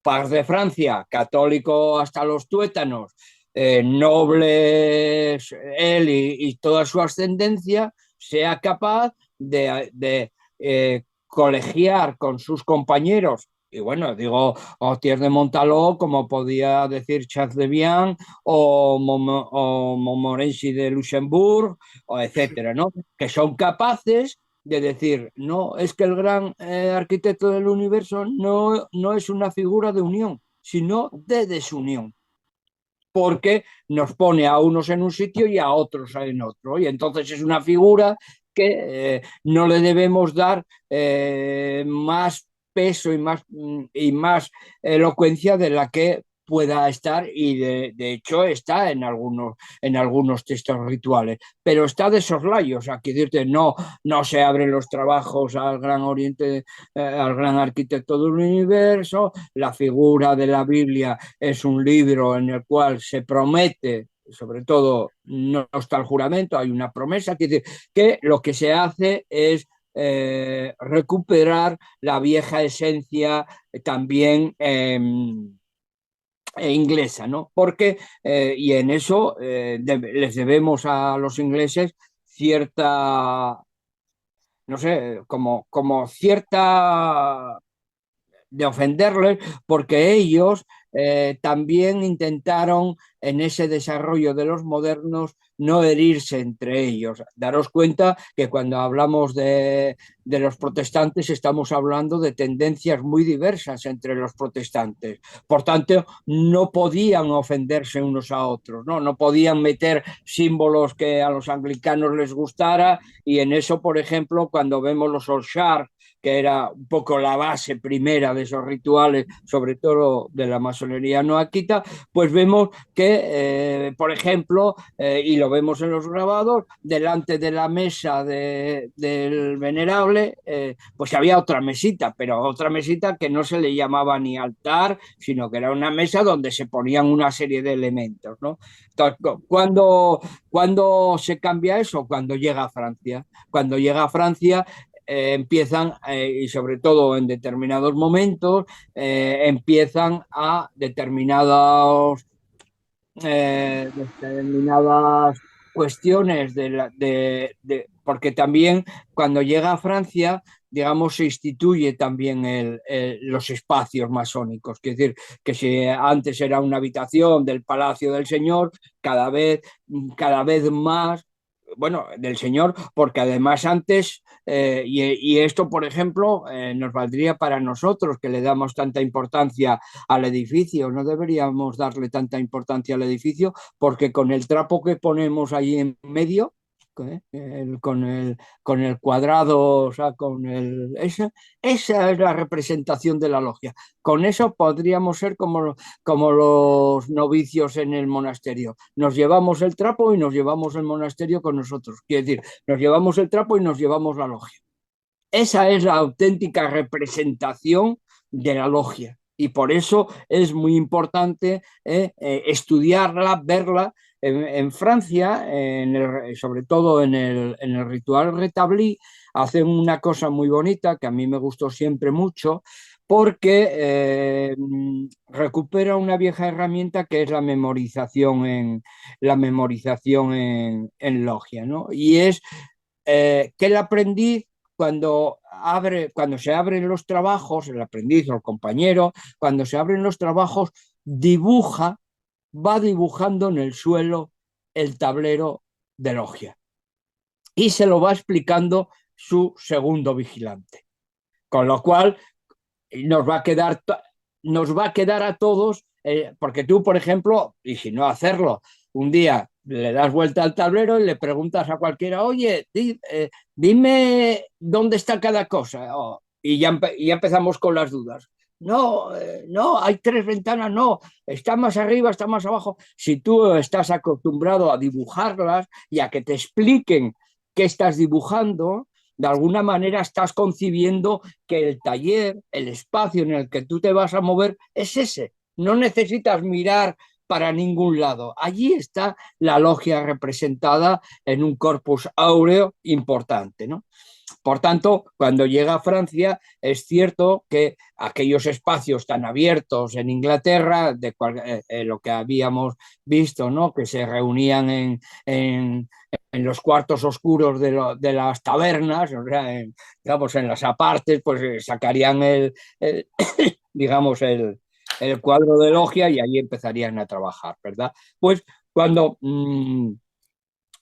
par de Francia, católico hasta los tuétanos, nobles él y toda su ascendencia, sea capaz de colegiar con sus compañeros y bueno, digo Gautier de Montaló, como podía decir Chateaubriand o Montmorency de Luxemburgo, o etcétera, ¿no? Que son capaces de decir, no, es que el gran arquitecto del universo no es una figura de unión, sino de desunión, porque nos pone a unos en un sitio y a otros en otro. Y entonces es una figura que no le debemos dar más peso y más elocuencia de la que pueda estar y de hecho está en algunos textos rituales, pero está de soslayo, o sea, que decirte, no se abren los trabajos al gran oriente, al gran arquitecto del universo, la figura de la Biblia es un libro en el cual se promete, sobre todo no está el juramento, hay una promesa, que lo que se hace es recuperar la vieja esencia también inglesa, ¿no? Porque, y en eso les debemos a los ingleses cierta, no sé, como cierta de ofenderles, porque ellos también intentaron en ese desarrollo de los modernos no herirse entre ellos. Daros cuenta que cuando hablamos de los protestantes estamos hablando de tendencias muy diversas entre los protestantes. Por tanto, no podían ofenderse unos a otros, ¿no? No podían meter símbolos que a los anglicanos les gustara, y en eso, por ejemplo, cuando vemos los Olshar, que era un poco la base primera de esos rituales, sobre todo de la masonería noaquita, pues vemos que, por ejemplo, y lo vemos en los grabados, delante de la mesa del venerable, pues había otra mesita, pero otra mesita que no se le llamaba ni altar, sino que era una mesa donde se ponían una serie de elementos, ¿no? Entonces, ¿cuándo se cambia eso? Cuando llega a Francia. Cuando llega a Francia, empiezan, y sobre todo en determinados momentos, empiezan a determinadas cuestiones porque también cuando llega a Francia, digamos, se instituye también los espacios masónicos, es decir, que si antes era una habitación del Palacio del Señor, cada vez más, bueno, del Señor, porque además antes, y esto, por ejemplo, nos valdría para nosotros, que le damos tanta importancia al edificio, no deberíamos darle tanta importancia al edificio, porque con el trapo que ponemos ahí en medio, con el cuadrado, o sea, esa es la representación de la logia. Con eso podríamos ser como los novicios en el monasterio. Nos llevamos el trapo y nos llevamos el monasterio con nosotros. Quiere decir, nos llevamos el trapo y nos llevamos la logia. Esa es la auténtica representación de la logia. Y por eso es muy importante estudiarla, verla. En Francia, sobre todo en el ritual Rétabli, hacen una cosa muy bonita que a mí me gustó siempre mucho, porque recupera una vieja herramienta que es la memorización en logia, ¿no? Y es que el aprendiz, cuando se abren los trabajos, el aprendiz o el compañero, cuando se abren los trabajos, va dibujando en el suelo el tablero de logia y se lo va explicando su segundo vigilante. Con lo cual nos va a quedar a todos, porque tú, por ejemplo, y si no hacerlo, un día le das vuelta al tablero y le preguntas a cualquiera, oye, dime dónde está cada cosa. Y ya empezamos con las dudas. No, no, hay 3 ventanas, no, está más arriba, está más abajo. Si tú estás acostumbrado a dibujarlas y a que te expliquen qué estás dibujando, de alguna manera estás concibiendo que el taller, el espacio en el que tú te vas a mover es ese. No necesitas mirar para ningún lado. Allí está la logia representada en un corpus áureo importante, ¿no? Por tanto, cuando llega a Francia, es cierto que aquellos espacios tan abiertos en Inglaterra, lo que habíamos visto, ¿no? Que se reunían en los cuartos oscuros de las tabernas, o sea, digamos, en las apartes, pues sacarían digamos, el cuadro de logia y ahí empezarían a trabajar, ¿verdad? Pues cuando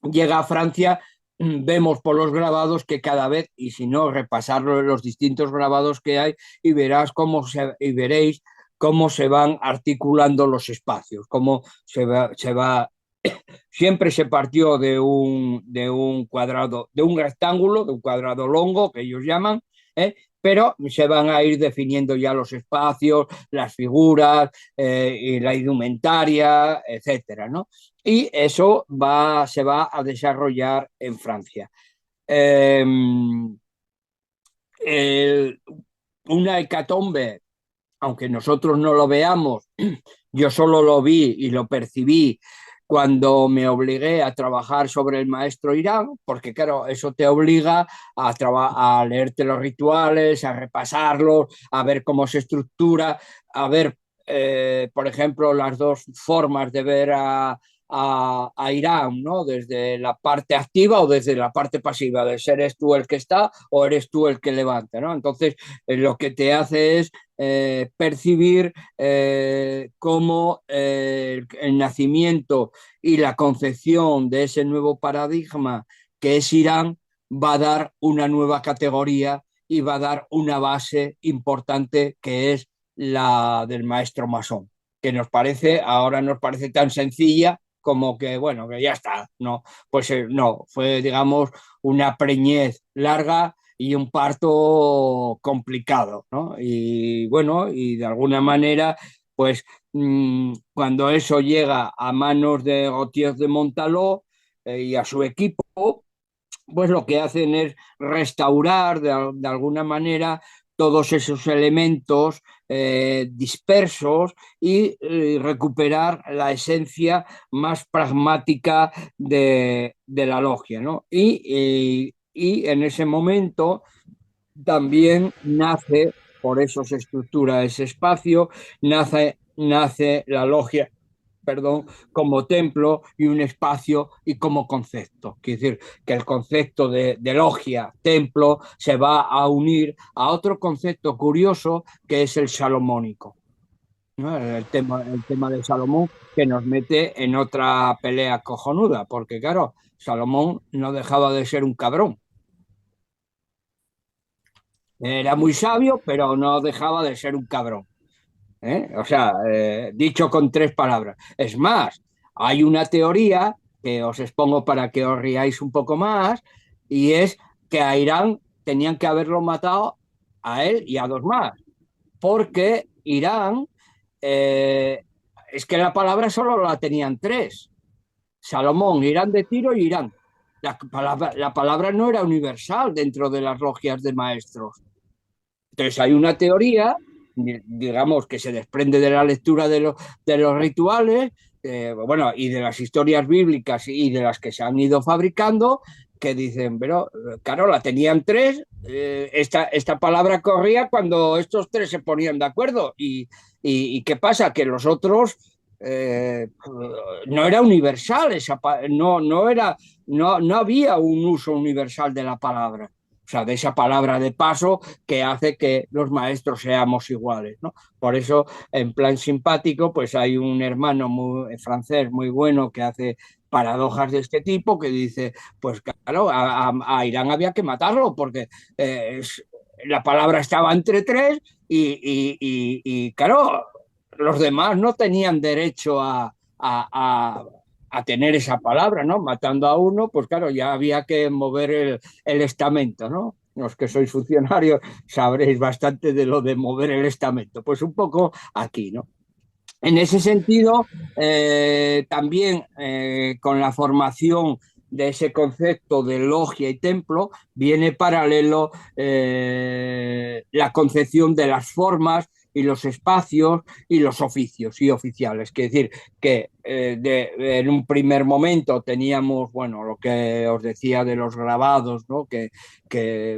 llega a Francia, vemos por los grabados que cada vez, y si no, repasar los distintos grabados que hay y veréis cómo se van articulando los espacios, cómo siempre se partió de un cuadrado, de un rectángulo, de un cuadrado longo, que ellos llaman, pero se van a ir definiendo ya los espacios, las figuras, y la indumentaria, etcétera, ¿no? Y eso se va a desarrollar en Francia. Eh, una hecatombe, aunque nosotros no lo veamos, yo solo lo vi y lo percibí cuando me obligué a trabajar sobre el maestro Irán, porque claro, eso te obliga a leerte los rituales, a repasarlos, a ver cómo se estructura, a ver, por ejemplo, las dos formas de ver a Irán, ¿no? Desde la parte activa o desde la parte pasiva, de ser eres tú el que está o eres tú el que levanta, ¿no? Entonces, lo que te hace es percibir cómo el nacimiento y la concepción de ese nuevo paradigma que es Irán va a dar una nueva categoría y va a dar una base importante que es la del maestro masón, que ahora nos parece tan sencilla como que, bueno, que ya está, no, pues no, fue, digamos, una preñez larga y un parto complicado, ¿no? Y bueno, y de alguna manera, pues cuando eso llega a manos de Gautier de Montaló y a su equipo, pues lo que hacen es restaurar de alguna manera todos esos elementos dispersos y recuperar la esencia más pragmática de la logia, ¿no? Y en ese momento también nace, por eso se estructura ese espacio, nace la logia, perdón, como templo y un espacio y como concepto. Quiere decir que el concepto de logia, templo, se va a unir a otro concepto curioso que es el salomónico, ¿no? El tema de Salomón que nos mete en otra pelea cojonuda, porque claro, Salomón no dejaba de ser un cabrón. Era muy sabio, pero no dejaba de ser un cabrón. O sea, dicho con tres palabras. Es más, hay una teoría que os expongo para que os riáis un poco más, y es que a Irán tenían que haberlo matado a él y a dos más, porque Irán, eh, es que la palabra solo la tenían tres: Salomón, Irán de Tiro y Irán. La palabra no era universal dentro de las logias de maestros. Entonces hay una teoría, digamos, que se desprende de la lectura de los rituales, bueno, y de las historias bíblicas y de las que se han ido fabricando, que dicen, pero claro, la tenían tres, esta palabra corría cuando estos tres se ponían de acuerdo. ¿Y qué pasa? Que los otros no era universal, no había un uso universal de la palabra. O sea, de esa palabra de paso que hace que los maestros seamos iguales, ¿no? Por eso, en plan simpático, pues hay un hermano francés muy bueno que hace paradojas de este tipo, que dice, pues claro, a Irán había que matarlo porque eh, la palabra estaba entre tres y claro, los demás no tenían derecho a tener esa palabra, ¿no? Matando a uno, pues claro, ya había que mover el estamento, ¿no? Los que sois funcionarios sabréis bastante de lo de mover el estamento. Pues un poco aquí, ¿no? En ese sentido, también con la formación de ese concepto de logia y templo, viene paralelo la concepción de las formas y los espacios y los oficios y oficiales. Es decir, que en un primer momento teníamos, bueno, lo que os decía de los grabados, ¿no?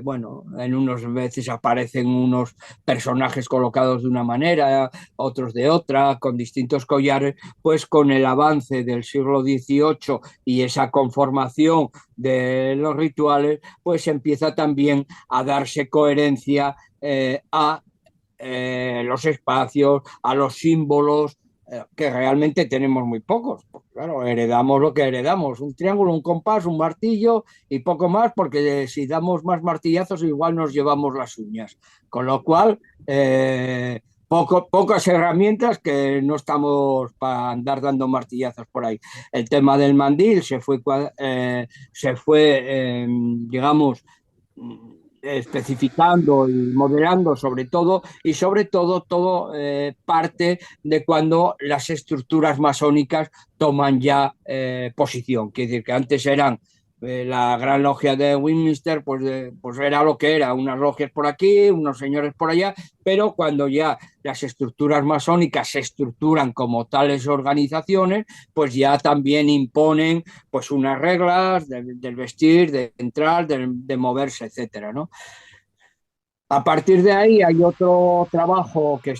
Bueno, en unos veces aparecen unos personajes colocados de una manera, otros de otra, con distintos collares. Pues con el avance del siglo XVIII y esa conformación de los rituales, pues empieza también a darse coherencia a los espacios, a los símbolos, que realmente tenemos muy pocos. Pues claro, heredamos lo que heredamos: un triángulo, un compás, un martillo y poco más, porque si damos más martillazos igual nos llevamos las uñas. Con lo cual, pocas herramientas, que no estamos para andar dando martillazos por ahí. El tema del mandil digamos, especificando y modelando sobre todo todo parte de cuando las estructuras masónicas toman ya posición. Quiere decir que antes eran la gran logia de Westminster, pues era lo que era: unas logias por aquí, unos señores por allá. Pero cuando ya las estructuras masónicas se estructuran como tales organizaciones, pues ya también imponen pues unas reglas del vestir, de entrar, de moverse, etcétera, ¿no? A partir de ahí hay otro trabajo que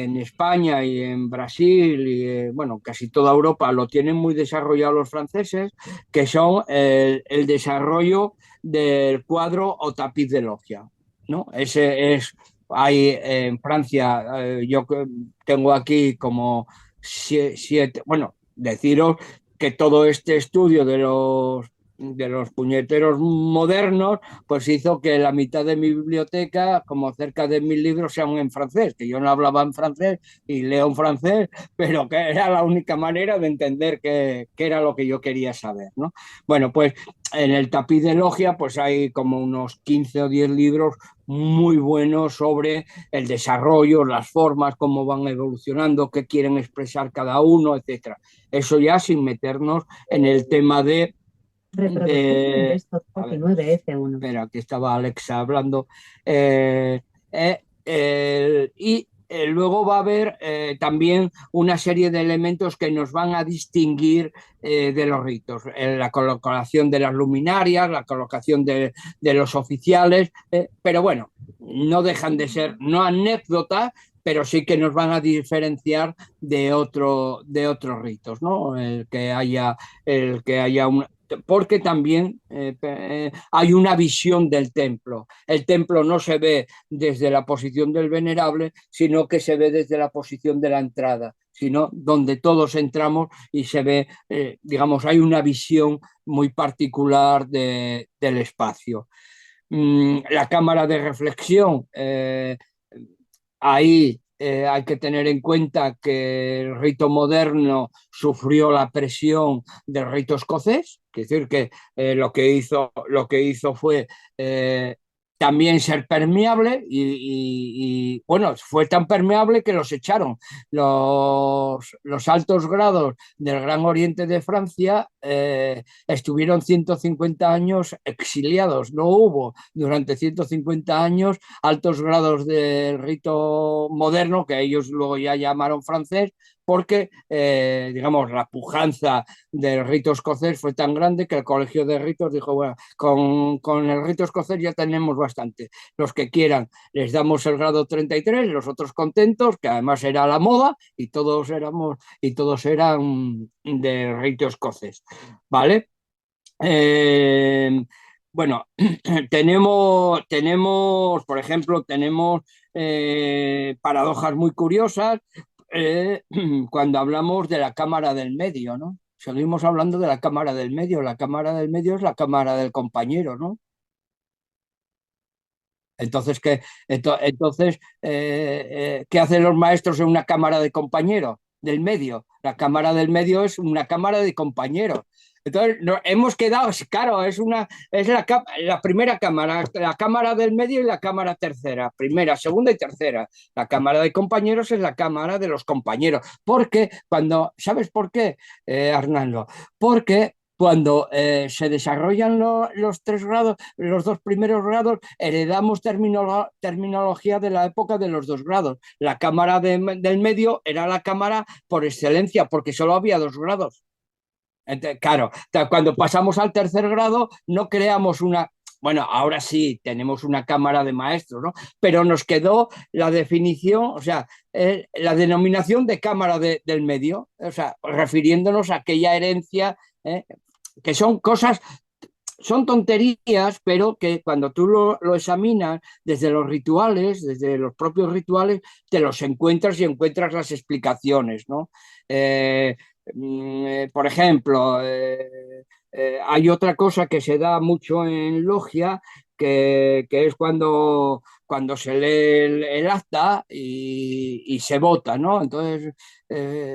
en España y en Brasil y bueno, casi toda Europa lo tienen muy desarrollado los franceses, que son el desarrollo del cuadro o tapiz de logia, ¿no? Ese es hay en Francia, yo tengo aquí como siete, bueno, deciros que todo este estudio de los puñeteros modernos, pues hizo que la mitad de mi biblioteca, como cerca de 1000 libros, sean en francés, que yo no hablaba en francés y leo en francés, pero que era la única manera de entender qué era lo que yo quería saber, ¿no? Bueno, pues en el tapiz de logia, pues hay como unos 15 o 10 libros muy buenos sobre el desarrollo, las formas, cómo van evolucionando, qué quieren expresar cada uno, etcétera. Eso ya sin meternos en el tema a ver, espera, que estaba Alexa hablando. Luego va a haber también una serie de elementos que nos van a distinguir de los ritos. La colocación de las luminarias, la colocación de los oficiales, pero bueno, no dejan de ser, no anécdotas, pero sí que nos van a diferenciar de otros ritos, ¿no? El que haya un, porque también hay una visión del templo. El templo no se ve desde la posición del venerable, sino que se ve desde la posición de la entrada, sino donde todos entramos y se ve, digamos, hay una visión muy particular del espacio. La cámara de reflexión, ahí hay que tener en cuenta que el rito moderno sufrió la presión del rito escocés, es decir, que lo que hizo fue también ser permeable bueno, fue tan permeable que los echaron. Los altos grados del Gran Oriente de Francia estuvieron 150 años exiliados. No hubo durante 150 años altos grados del rito moderno, que ellos luego ya llamaron francés, porque, digamos, la pujanza del rito escocés fue tan grande que el colegio de ritos dijo, bueno, con el rito escocés ya tenemos bastante. Los que quieran les damos el grado 33, los otros contentos, que además era la moda, y todos eran del rito escocés, ¿vale? Eh, bueno, por ejemplo, tenemos paradojas muy curiosas eh, cuando hablamos de la cámara del medio, ¿no? Seguimos hablando de la cámara del medio. La cámara del medio es la cámara del compañero, ¿no? Entonces, ¿qué hacen los maestros en una cámara de compañeros? Del medio. La cámara del medio es una cámara de compañeros. Entonces, hemos quedado, claro, es la primera cámara, la cámara del medio y la cámara tercera, primera, segunda y tercera. La cámara de compañeros es la cámara de los compañeros. Porque ¿sabes por qué, Arnaldo? Porque cuando se desarrollan los 3 grados, los 2 primeros grados, heredamos terminología de la época de los 2 grados. La cámara del medio era la cámara por excelencia, porque solo había 2 grados. Entonces, claro, cuando pasamos al 3er grado, no creamos una. Bueno, ahora sí tenemos una cámara de maestros, ¿no? Pero nos quedó la definición, o sea, la denominación de cámara del medio, o sea, refiriéndonos a aquella herencia, que son cosas, son tonterías, pero que cuando tú lo examinas desde los rituales, desde los propios rituales, te los encuentras y encuentras las explicaciones, ¿no? Por ejemplo, hay otra cosa que se da mucho en logia, que es cuando se lee el acta y se vota, ¿no? Entonces,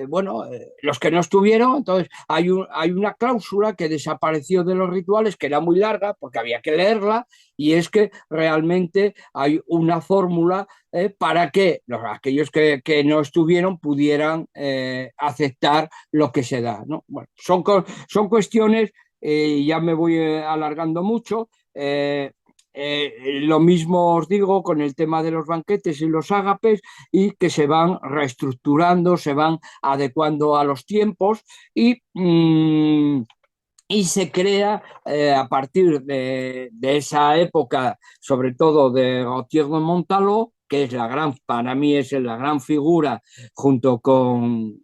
bueno, los que no estuvieron, entonces hay una cláusula que desapareció de los rituales, que era muy larga porque había que leerla, y es que realmente hay una fórmula para que aquellos que no estuvieron pudieran aceptar lo que se da, ¿no? Bueno, son cuestiones, ya me voy alargando mucho. Lo mismo os digo con el tema de los banquetes y los ágapes, y que se van reestructurando, se van adecuando a los tiempos y se crea a partir de esa época, sobre todo de Gautier de Montalot, que es para mí es la gran figura, junto con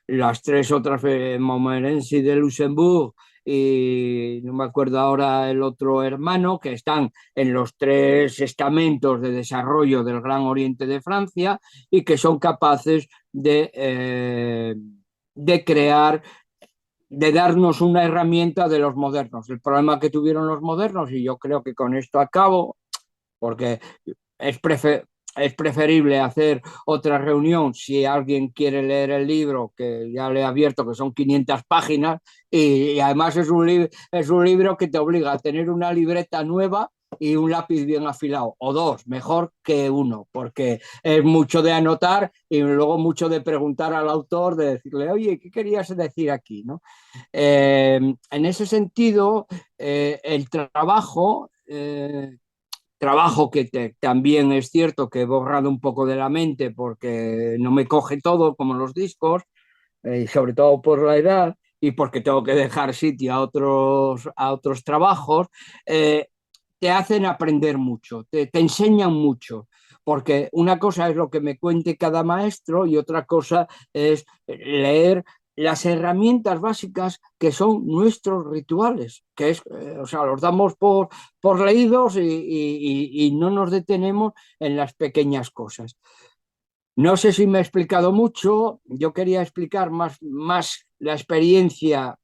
las 3 otras, Montmorency de Luxemburgo y no me acuerdo ahora el otro hermano, que están en los tres estamentos de desarrollo del Gran Oriente de Francia y que son capaces de crear, de darnos una herramienta de los modernos. El problema que tuvieron los modernos, y yo creo que con esto acabo, porque es, es preferible hacer otra reunión si alguien quiere leer el libro, que ya le he abierto, que son 500 páginas, y además es un libro que te obliga a tener una libreta nueva y un lápiz bien afilado, o dos, mejor que uno, porque es mucho de anotar y luego mucho de preguntar al autor, de decirle, oye, ¿qué querías decir aquí? ¿No? En ese sentido, el trabajo que también es cierto que he borrado un poco de la mente porque no me coge todo como los discos, sobre todo por la edad y porque tengo que dejar sitio a otros trabajos, eh, te hacen aprender mucho, te enseñan mucho. Porque una cosa es lo que me cuente cada maestro y otra cosa es leer las herramientas básicas que son nuestros rituales, que es, o sea, los damos por leídos y no nos detenemos en las pequeñas cosas. No sé si me he explicado mucho, yo quería explicar más la experiencia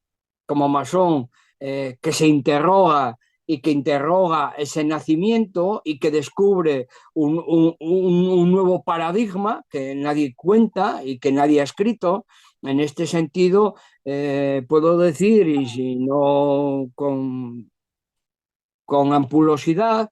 como masón, que se interroga y que interroga ese nacimiento y que descubre un nuevo paradigma que nadie cuenta y que nadie ha escrito. En este sentido, puedo decir, y si no con ampulosidad,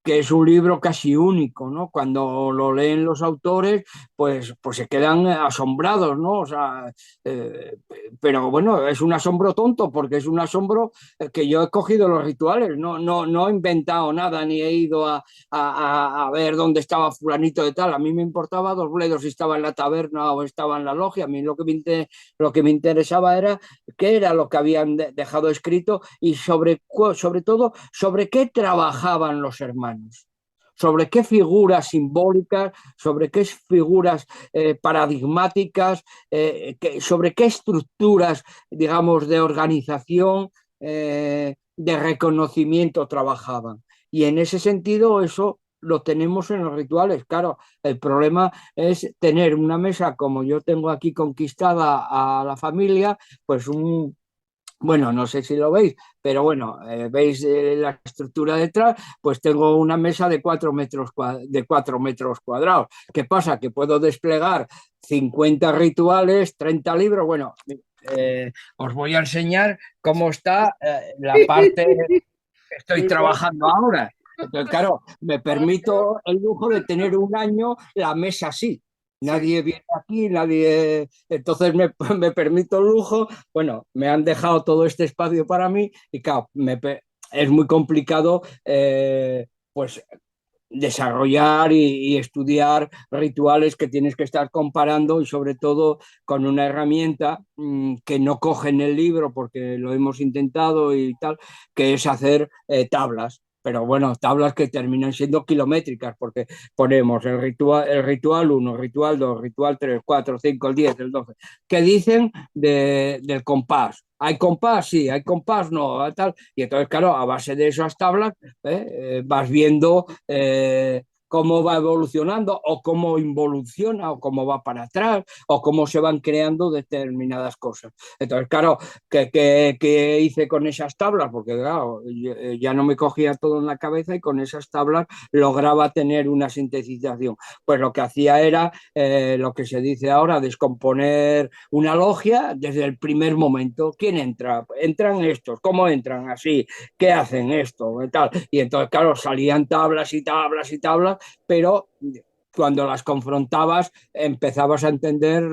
que es un libro casi único, ¿no? Cuando lo leen los autores, pues se quedan asombrados, ¿no? O sea, eh, pero bueno, es un asombro tonto, porque es un asombro que yo he cogido los rituales, no he inventado nada, ni he ido a ver dónde estaba fulanito de tal. A mí me importaba dos bledos si estaba en la taberna o estaba en la logia. A mí lo que me interesaba era qué era lo que habían dejado escrito y sobre todo sobre qué trabajaban los hermanos, sobre qué figuras simbólicas, sobre qué figuras paradigmáticas, sobre qué estructuras, digamos, de organización, de reconocimiento trabajaban. Y en ese sentido, eso lo tenemos en los rituales. Claro, el problema es tener una mesa como yo tengo aquí conquistada a la familia, pues bueno, no sé si lo veis, pero bueno, veis la estructura detrás, pues tengo una mesa de 4 metros cuadrados. ¿Qué pasa? Que puedo desplegar 50 rituales, 30 libros. Bueno, os voy a enseñar cómo está la parte que estoy Muy bem. trabajando ahora. Entonces, claro, me permito el lujo de tener un año la mesa así. Sim. Nadie viene aquí, nadie. Entonces me permito el lujo. Bueno, me han dejado todo este espacio para mí y claro, es muy complicado, pues desarrollar y estudiar rituales que tienes que estar comparando y sobre todo con una herramienta que no coge en el libro porque lo hemos intentado y tal, que es hacer tablas. Pero bueno, tablas que terminan siendo kilométricas, porque ponemos el ritual 1, ritual 2, ritual 3, 4, 5, el 10, el 12. ¿Qué dicen del compás? ¿Hay compás? Sí, hay compás, no, tal. Y entonces, claro, a base de esas tablas, vas viendo cómo va evolucionando o cómo involuciona o cómo va para atrás o cómo se van creando determinadas cosas. Entonces, claro, ¿qué hice con esas tablas? Porque claro, ya no me cogía todo en la cabeza y con esas tablas lograba tener una sintetización. Pues lo que hacía era lo que se dice ahora, descomponer una logia desde el primer momento. ¿Quién entra? Entran estos, ¿cómo entran? Así, ¿qué hacen esto? Y tal. Y entonces, claro, salían tablas y tablas y tablas, pero cuando las confrontabas empezabas a entender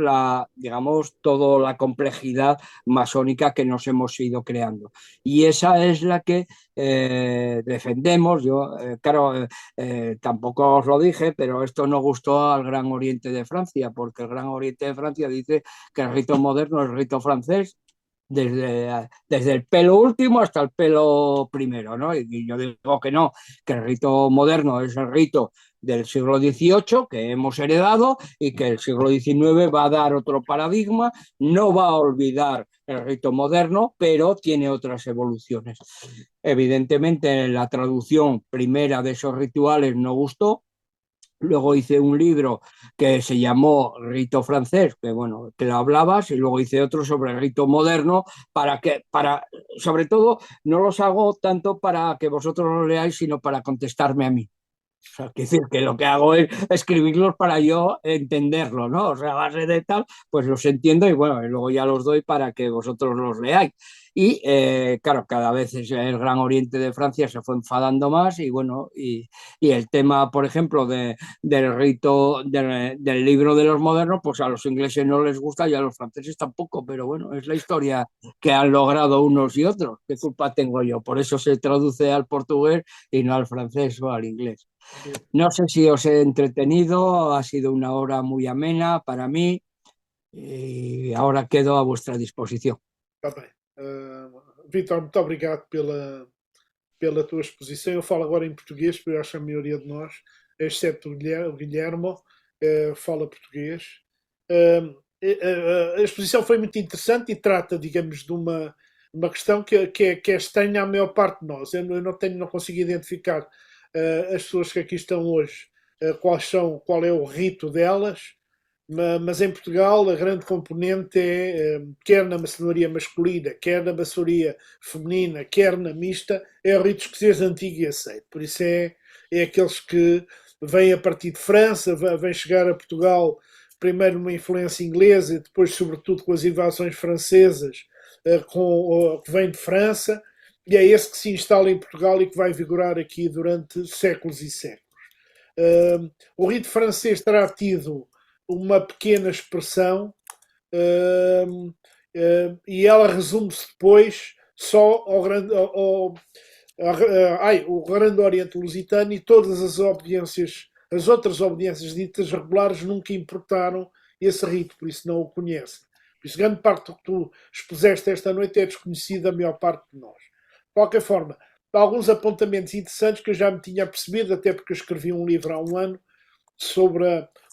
digamos, toda la complejidad masónica que nos hemos ido creando. Y esa es la que defendemos. Yo, claro, tampoco os lo dije, pero esto no gustó al Gran Oriente de Francia, porque el Gran Oriente de Francia dice que el rito moderno es el rito francés desde el pelo último hasta el pelo primero, ¿no? Y yo digo que no, que el rito moderno es el rito del siglo XVIII que hemos heredado y que el siglo XIX va a dar otro paradigma, no va a olvidar el rito moderno, pero tiene otras evoluciones. Evidentemente, la traducción primera de esos rituales no gustó. Luego hice un libro que se llamó Rito francés, que bueno, que lo hablabas, y luego hice otro sobre el rito moderno, sobre todo, no los hago tanto para que vosotros lo leáis, sino para contestarme a mí. O sea, quiero decir que lo que hago es escribirlos para yo entenderlo, ¿no? O sea, a base de tal, pues los entiendo y bueno, y luego ya los doy para que vosotros los leáis. Y claro, cada vez el Gran Oriente de Francia se fue enfadando más y bueno, y el tema, por ejemplo, del rito del libro de los modernos, pues a los ingleses no les gusta y a los franceses tampoco, pero bueno, es la historia que han logrado unos y otros. ¿Qué culpa tengo yo? Por eso se traduce al portugués y no al francés o al inglés. No sé si os he entretenido, ha sido una hora muy amena para mí y ahora quedo a vuestra disposición. Está bem. Vítor, muito obrigado pela tua exposição. Eu falo agora em português, porque eu acho que a maioria de nós, exceto o Guilhermo, fala português. A exposição foi muito interessante e trata, digamos, de uma questão que é estranha à maior parte de nós. Eu não consigo identificar as pessoas que aqui estão hoje, qual é o rito delas, mas em Portugal a grande componente é, quer na maçonaria masculina, quer na maçonaria feminina, quer na mista, é o rito escocês antigo e aceito. Por isso é aqueles que vêm a partir de França, vêm chegar a Portugal primeiro uma influência inglesa e depois, sobretudo, com as invasões francesas, que vem de França, e é esse que se instala em Portugal e que vai vigorar aqui durante séculos e séculos. O rito francês terá tido uma pequena expressão e ela resume-se depois só ao Grande Oriente Lusitano, e todas as obediências, as outras obediências ditas regulares nunca importaram esse rito, por isso não o conhecem. Por isso grande parte do que tu expuseste esta noite é desconhecido da maior parte de nós. De qualquer forma, alguns apontamentos interessantes que eu já me tinha percebido, até porque eu escrevi um livro há um ano sobre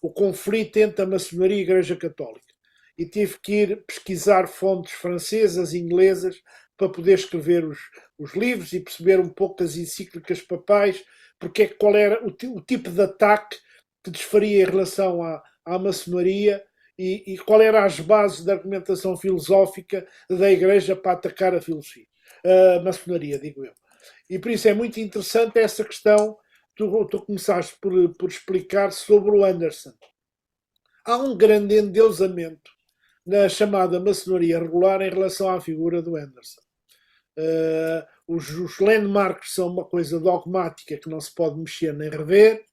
o conflito entre a maçonaria e a Igreja Católica. E tive que ir pesquisar fontes francesas e inglesas para poder escrever os livros e perceber um pouco as encíclicas papais, qual era o tipo de ataque que desfaria em relação à maçonaria e qual eram as bases da argumentação filosófica da Igreja para atacar a filosofia, a maçonaria, digo eu. E por isso é muito interessante essa questão. Tu começaste por explicar sobre o Anderson. Há um grande endeusamento na chamada maçonaria regular em relação à figura do Anderson. Os landmarks são uma coisa dogmática que não se pode mexer nem rever.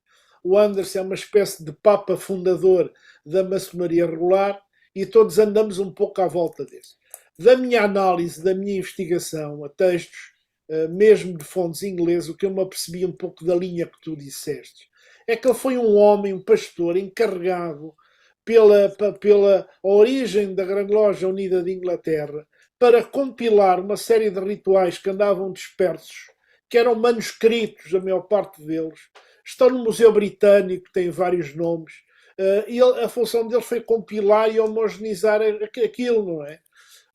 O Anderson é uma espécie de papa fundador da maçonaria regular e todos andamos um pouco à volta desse. Da minha análise, da minha investigação a textos, mesmo de fontes inglesas, o que eu me apercebi um pouco da linha que tu disseste é que ele foi um homem, um pastor encarregado pela origem da Grande Loja Unida de Inglaterra para compilar uma série de rituais que andavam dispersos, que eram manuscritos, a maior parte deles, estão no Museu Britânico, tem vários nomes, e a função dele foi compilar e homogeneizar aquilo, não é?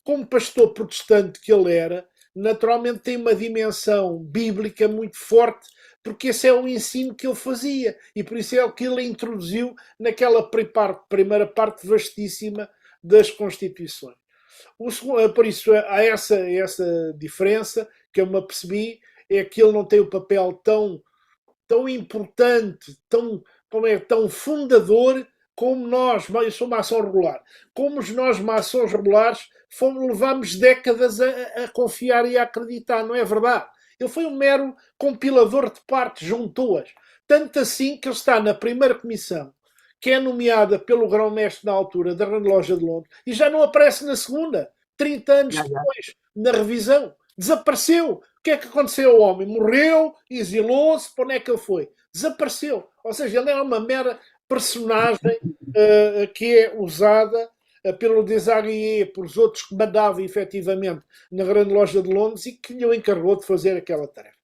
Como pastor protestante que ele era, naturalmente tem uma dimensão bíblica muito forte, porque esse é o ensino que ele fazia, e por isso é o que ele introduziu naquela primeira parte vastíssima das Constituições. Por isso há essa diferença que eu me apercebi, é que ele não tem o papel tão importante, tão fundador como nós. Eu sou maçom regular. Como nós, maçons regulares, levamos décadas a confiar e a acreditar, não é verdade? Ele foi um mero compilador de partes, juntou-as. Tanto assim que ele está na primeira comissão, que é nomeada pelo grão-mestre na altura da Grande Loja de Londres, e já não aparece na segunda, 30 anos depois, na revisão. Desapareceu. O que é que aconteceu ao homem? Morreu, exilou-se, para onde é que ele foi? Desapareceu. Ou seja, ele era uma mera personagem que é usada pelo Desaguier, pelos outros que mandavam efetivamente na grande loja de Londres e que lhe encarregou de fazer aquela tarefa.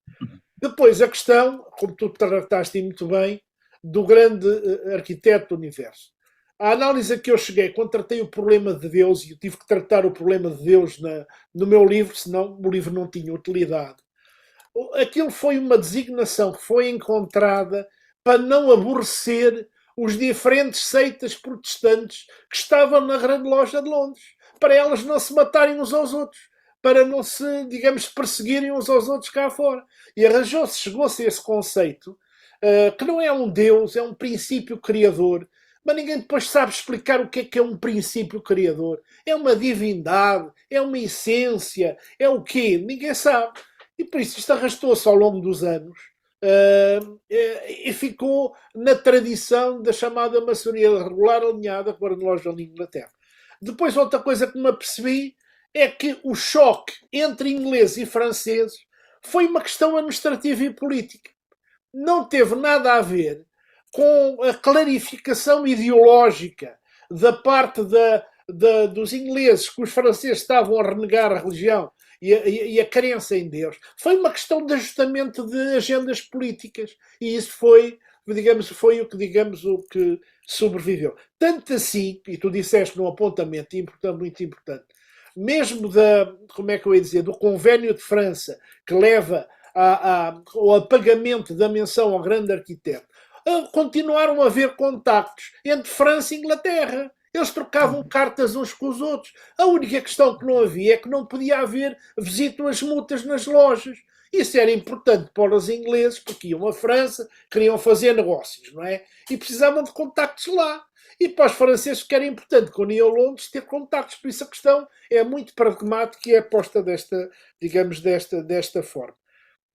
Depois a questão, como tu trataste muito bem, do grande arquiteto do universo. A análise a que eu cheguei quando tratei o problema de Deus, e eu tive que tratar o problema de Deus no meu livro, senão o livro não tinha utilidade. Aquilo foi uma designação que foi encontrada para não aborrecer os diferentes seitas protestantes que estavam na grande loja de Londres, para elas não se matarem uns aos outros, para não se, digamos, perseguirem uns aos outros cá fora. E arranjou-se, chegou-se a esse conceito, que não é um Deus, é um princípio criador, mas ninguém depois sabe explicar o que é um princípio criador. É uma divindade, é uma essência, é o quê? Ninguém sabe. E por isso isto arrastou-se ao longo dos anos e ficou na tradição da chamada maçonaria regular alinhada com a loja de Inglaterra. Depois outra coisa que me apercebi é que o choque entre ingleses e franceses foi uma questão administrativa e política. Não teve nada a ver com a clarificação ideológica da parte dos ingleses, que os franceses estavam a renegar a religião e a crença em Deus. Foi uma questão de ajustamento de agendas políticas. E isso foi, digamos, o que sobreviveu. Tanto assim, e tu disseste num apontamento muito importante, mesmo como é que eu ia dizer, do Convênio de França, que leva ao apagamento da menção ao grande arquiteto, continuaram a haver contactos entre França e Inglaterra. Eles trocavam cartas uns com os outros. A única questão que não havia é que não podia haver visitas mútuas nas lojas. Isso era importante para os ingleses, porque iam à França, queriam fazer negócios, não é? E precisavam de contactos lá. E para os franceses, que era importante, quando iam a Londres, ter contactos. Por isso a questão é muito pragmática e é posta desta forma.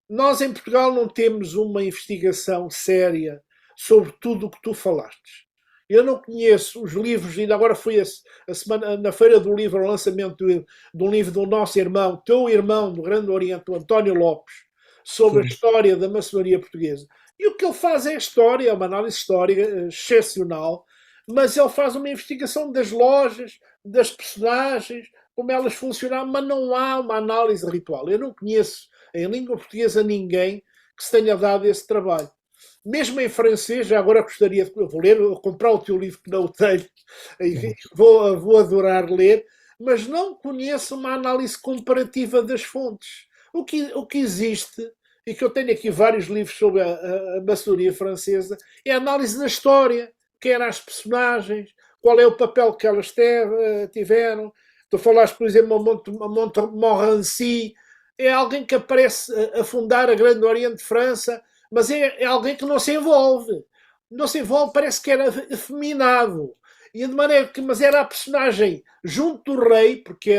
Nós, em Portugal, não temos uma investigação séria sobre tudo o que tu falaste. Eu não conheço os livros, ainda agora foi a semana, na Feira do Livro, o lançamento de um livro do nosso irmão, teu irmão do Grande Oriente, o António Lopes, sobre a história da maçonaria portuguesa. E o que ele faz é história, é uma análise histórica excepcional, mas ele faz uma investigação das lojas, das personagens, como elas funcionavam, mas não há uma análise ritual. Eu não conheço em língua portuguesa ninguém que se tenha dado esse trabalho. Mesmo em francês, já agora gostaria de vou comprar o teu livro que não o tenho, e vou adorar ler, mas não conheço uma análise comparativa das fontes. O que existe, e que eu tenho aqui vários livros sobre a maçonaria francesa, é a análise da história, quem eram as personagens, qual é o papel que elas tiveram. Tu falaste, por exemplo, a Montmorency, é alguém que aparece a fundar a Grande Oriente de França, mas é alguém que não se envolve. Não se envolve, parece que era efeminado. E de maneira que, mas era a personagem junto do rei, porque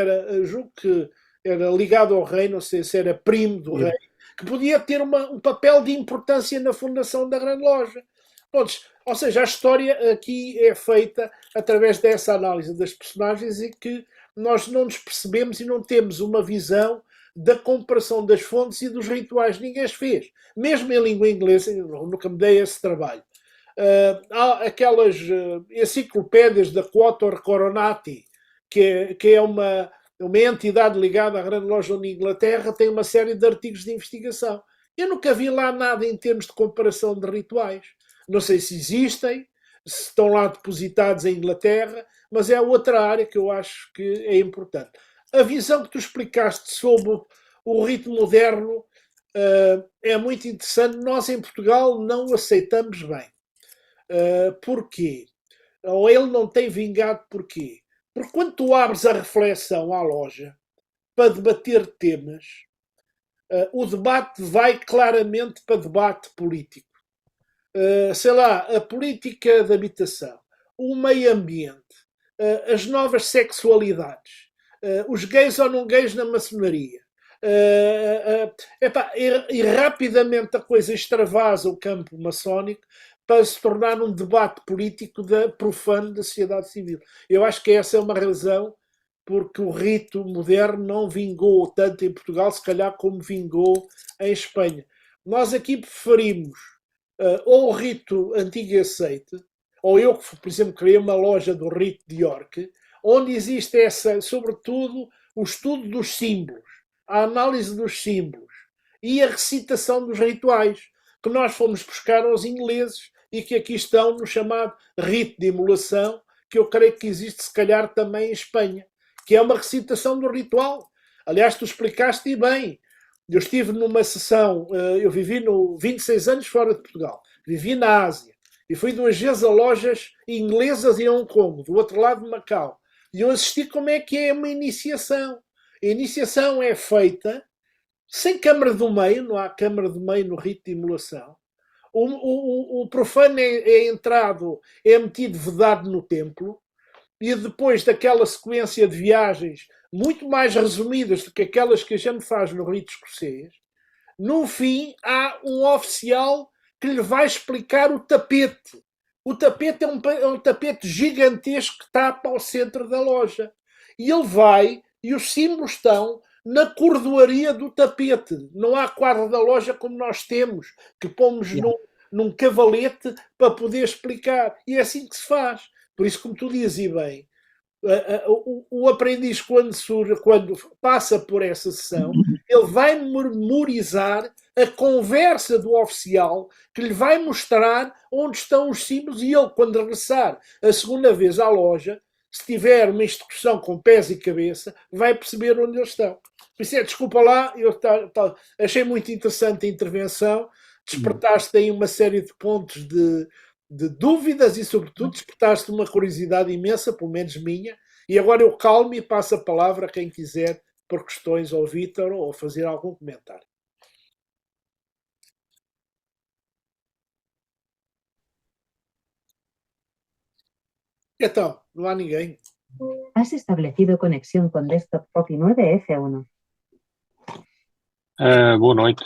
julgo que era ligado ao rei, não sei se era primo do rei, que podia ter um papel de importância na fundação da Grande Loja. Ou seja, a história aqui é feita através dessa análise das personagens e que nós não nos percebemos e não temos uma visão da comparação das fontes e dos rituais. Ninguém as fez. Mesmo em língua inglesa, eu nunca me dei esse trabalho. Há aquelas enciclopédias da Quatuor Coronati, que é uma entidade ligada à Grande Loja de Inglaterra, tem uma série de artigos de investigação. Eu nunca vi lá nada em termos de comparação de rituais. Não sei se existem, se estão lá depositados em Inglaterra, mas é outra área que eu acho que é importante. A visão que tu explicaste sobre o rito moderno é muito interessante. Nós, em Portugal, não o aceitamos bem. Porquê? Ou ele não tem vingado porquê? Porque quando tu abres a reflexão à loja para debater temas, o debate vai claramente para debate político. Sei lá, a política de habitação, o meio ambiente, as novas sexualidades, os gays ou não gays na maçonaria. E rapidamente a coisa extravasa o campo maçónico para se tornar um debate político profano da sociedade civil. Eu acho que essa é uma razão porque o rito moderno não vingou tanto em Portugal, se calhar como vingou em Espanha. Nós aqui preferimos ou o rito antigo e aceite, ou eu que, por exemplo, criei uma loja do rito de York, onde existe essa, sobretudo, o estudo dos símbolos, a análise dos símbolos e a recitação dos rituais, que nós fomos buscar aos ingleses e que aqui estão no chamado rito de emulação, que eu creio que existe se calhar também em Espanha, que é uma recitação do ritual. Aliás, tu explicaste bem. Eu estive numa sessão, eu vivi 26 anos fora de Portugal, vivi na Ásia, e fui 2 vezes a lojas inglesas em Hong Kong, do outro lado de Macau. E eu assisti como é que é uma iniciação. A iniciação é feita sem câmara do meio, não há câmara do meio no rito de emulação. O profano é entrado, é metido vedado no templo, e depois daquela sequência de viagens muito mais resumidas do que aquelas que a gente faz no rito escocês, no fim há um oficial que lhe vai explicar o tapete. O tapete é um tapete gigantesco que tapa ao centro da loja. E ele vai, e os símbolos estão na cordoaria do tapete. Não há quadro da loja como nós temos, que pomos num cavalete para poder explicar. E é assim que se faz. Por isso, como tu dizes, e bem, o aprendiz, quando passa por essa sessão, ele vai memorizar a conversa do oficial, que lhe vai mostrar onde estão os símbolos, e ele, quando regressar a segunda vez à loja, se tiver uma instrução com pés e cabeça, vai perceber onde eles estão. Por isso, desculpa lá, eu achei muito interessante a intervenção, despertaste aí uma série de pontos de dúvidas e, sobretudo, despertaste uma curiosidade imensa, pelo menos minha, e agora eu calmo e passo a palavra a quem quiser por questões ao Vítor ou fazer algum comentário. Então, não há ninguém. Has establecido conexión con Desktop Copy 9F1. Boa noite.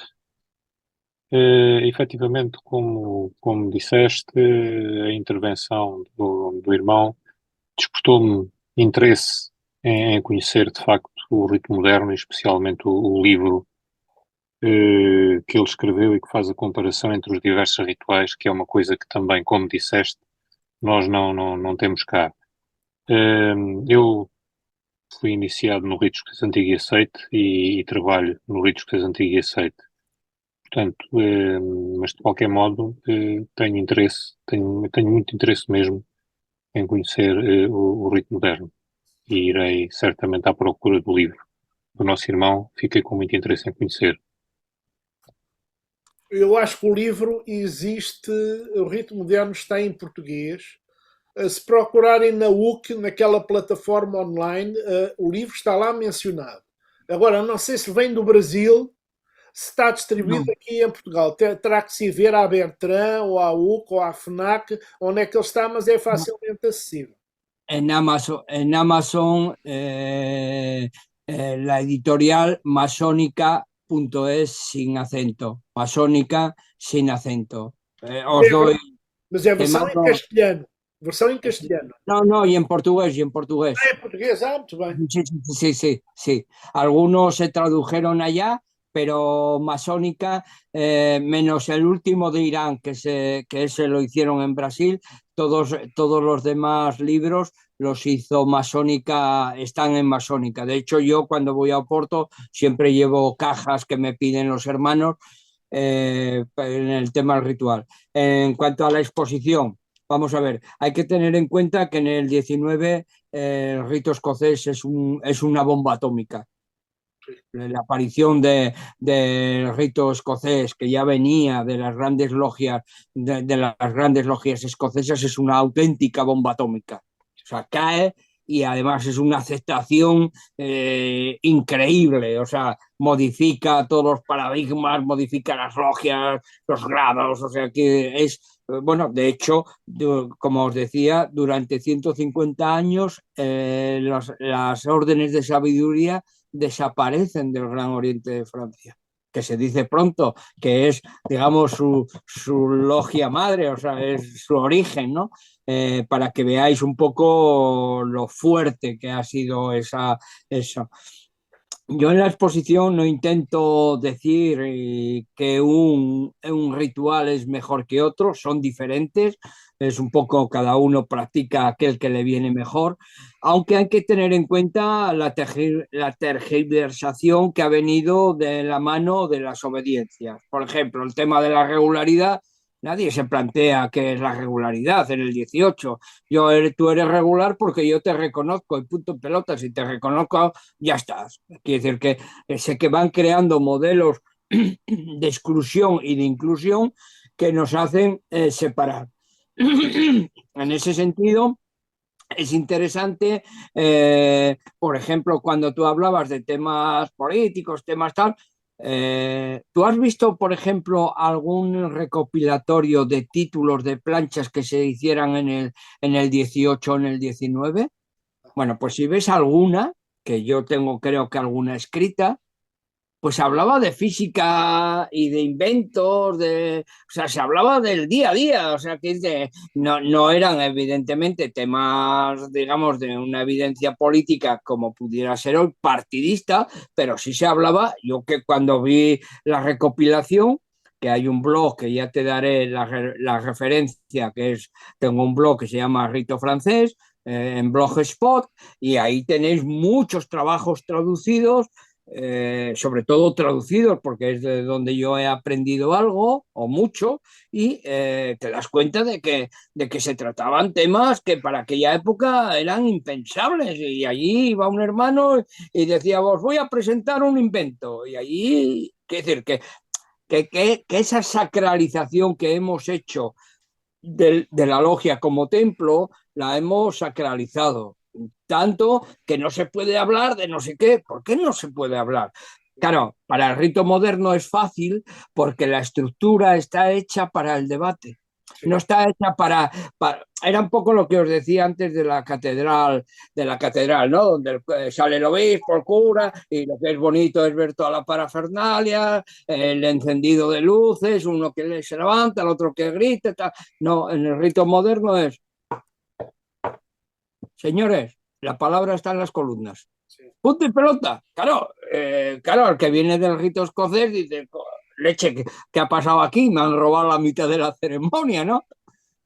Efetivamente, como disseste, a intervenção do irmão despertou-me interesse em conhecer, de facto, o rito moderno, e especialmente o livro que ele escreveu e que faz a comparação entre os diversos rituais, que é uma coisa que também, como disseste, nós não temos cá. Eu fui iniciado no rito escocês antigo e aceite e trabalho no rito escocês antigo e aceite. Portanto, mas de qualquer modo tenho interesse, tenho muito interesse mesmo em conhecer o rito moderno, e irei certamente à procura do livro do nosso irmão. Fiquei com muito interesse em conhecer. Eu acho que o livro existe, o rito moderno está em português. Se procurarem na UC, naquela plataforma online, o livro está lá mencionado. Agora, não sei se vem do Brasil, se está distribuído aqui em Portugal. Terá que se ver à Bertrand, ou à UC, ou à FNAC, onde é que ele está, mas é facilmente acessível. En Amazon la editorial masónica.es sin acento. Masónica sin acento. Os doy. Mas é a versão em castelhano. Versão em castelhano. No, y en portugués, y en portugués. Ah, en portugués, muito bem. Sí. Algunos se tradujeron allá, pero masónica, menos el último de Irán, que ese lo hicieron en Brasil, todos los demás libros los hizo masónica, están en masónica. De hecho, yo cuando voy a Oporto siempre llevo cajas que me piden los hermanos en el tema del ritual. En cuanto a la exposición, vamos a ver, hay que tener en cuenta que en el 19 el rito escocés es una bomba atómica. La aparición del rito escocés, que ya venía de las grandes logias, de las grandes logias escocesas, es una auténtica bomba atómica. O sea, cae y además es una aceptación increíble. O sea, modifica todos los paradigmas, modifica las logias, los grados. O sea, que es, bueno, de hecho, como os decía, durante 150 años las órdenes de sabiduría desaparecen del Gran Oriente de Francia, que se dice pronto que es, digamos, su logia madre, o sea, es su origen, ¿no? Para que veáis un poco lo fuerte que ha sido eso. Yo en la exposición no intento decir que un ritual es mejor que otro, son diferentes, es un poco cada uno practica aquel que le viene mejor, aunque hay que tener en cuenta la tergiversación que ha venido de la mano de las obediencias. Por ejemplo, el tema de la regularidad, nadie se plantea qué es la regularidad en el 18. Tú eres regular porque yo te reconozco y punto en pelota, si te reconozco ya estás. Quiere decir que sé que van creando modelos de exclusión y de inclusión que nos hacen separar. En ese sentido, es interesante, por ejemplo, cuando tú hablabas de temas políticos, temas tal, ¿tú has visto, por ejemplo, algún recopilatorio de títulos de planchas que se hicieran en el 18 o en el 19? Bueno, pues si ves alguna, que yo tengo creo que alguna escrita, pues hablaba de física y de inventos, o sea, se hablaba del día a día, o sea, no eran evidentemente temas, digamos, de una evidencia política como pudiera ser hoy, partidista, pero sí se hablaba, yo que cuando vi la recopilación, que hay un blog que ya te daré la referencia, tengo un blog que se llama Rito Francés, en Blogspot, y ahí tenéis muchos trabajos traducidos, sobre todo traducidos, porque es de donde yo he aprendido algo o mucho, y te das cuenta de que se trataban temas que para aquella época eran impensables. Y allí iba un hermano y decía, os voy a presentar un invento. Y allí, quiere decir que esa sacralización que hemos hecho de la logia como templo, la hemos sacralizado. Tanto que no se puede hablar de no sé qué. ¿Por qué no se puede hablar? Claro, para el rito moderno es fácil porque la estructura está hecha para el debate. No está hecha Era un poco lo que os decía antes de la catedral, ¿no? Donde sale el obispo, el cura, y lo que es bonito es ver toda la parafernalia, el encendido de luces, uno que se levanta, el otro que grita, tal. No, en el rito moderno es, señores, la palabra está en las columnas. Sí. Punto y pelota. Claro, claro, el que viene del rito escocés dice, leche, ¿qué ha pasado aquí? Me han robado la mitad de la ceremonia, ¿no?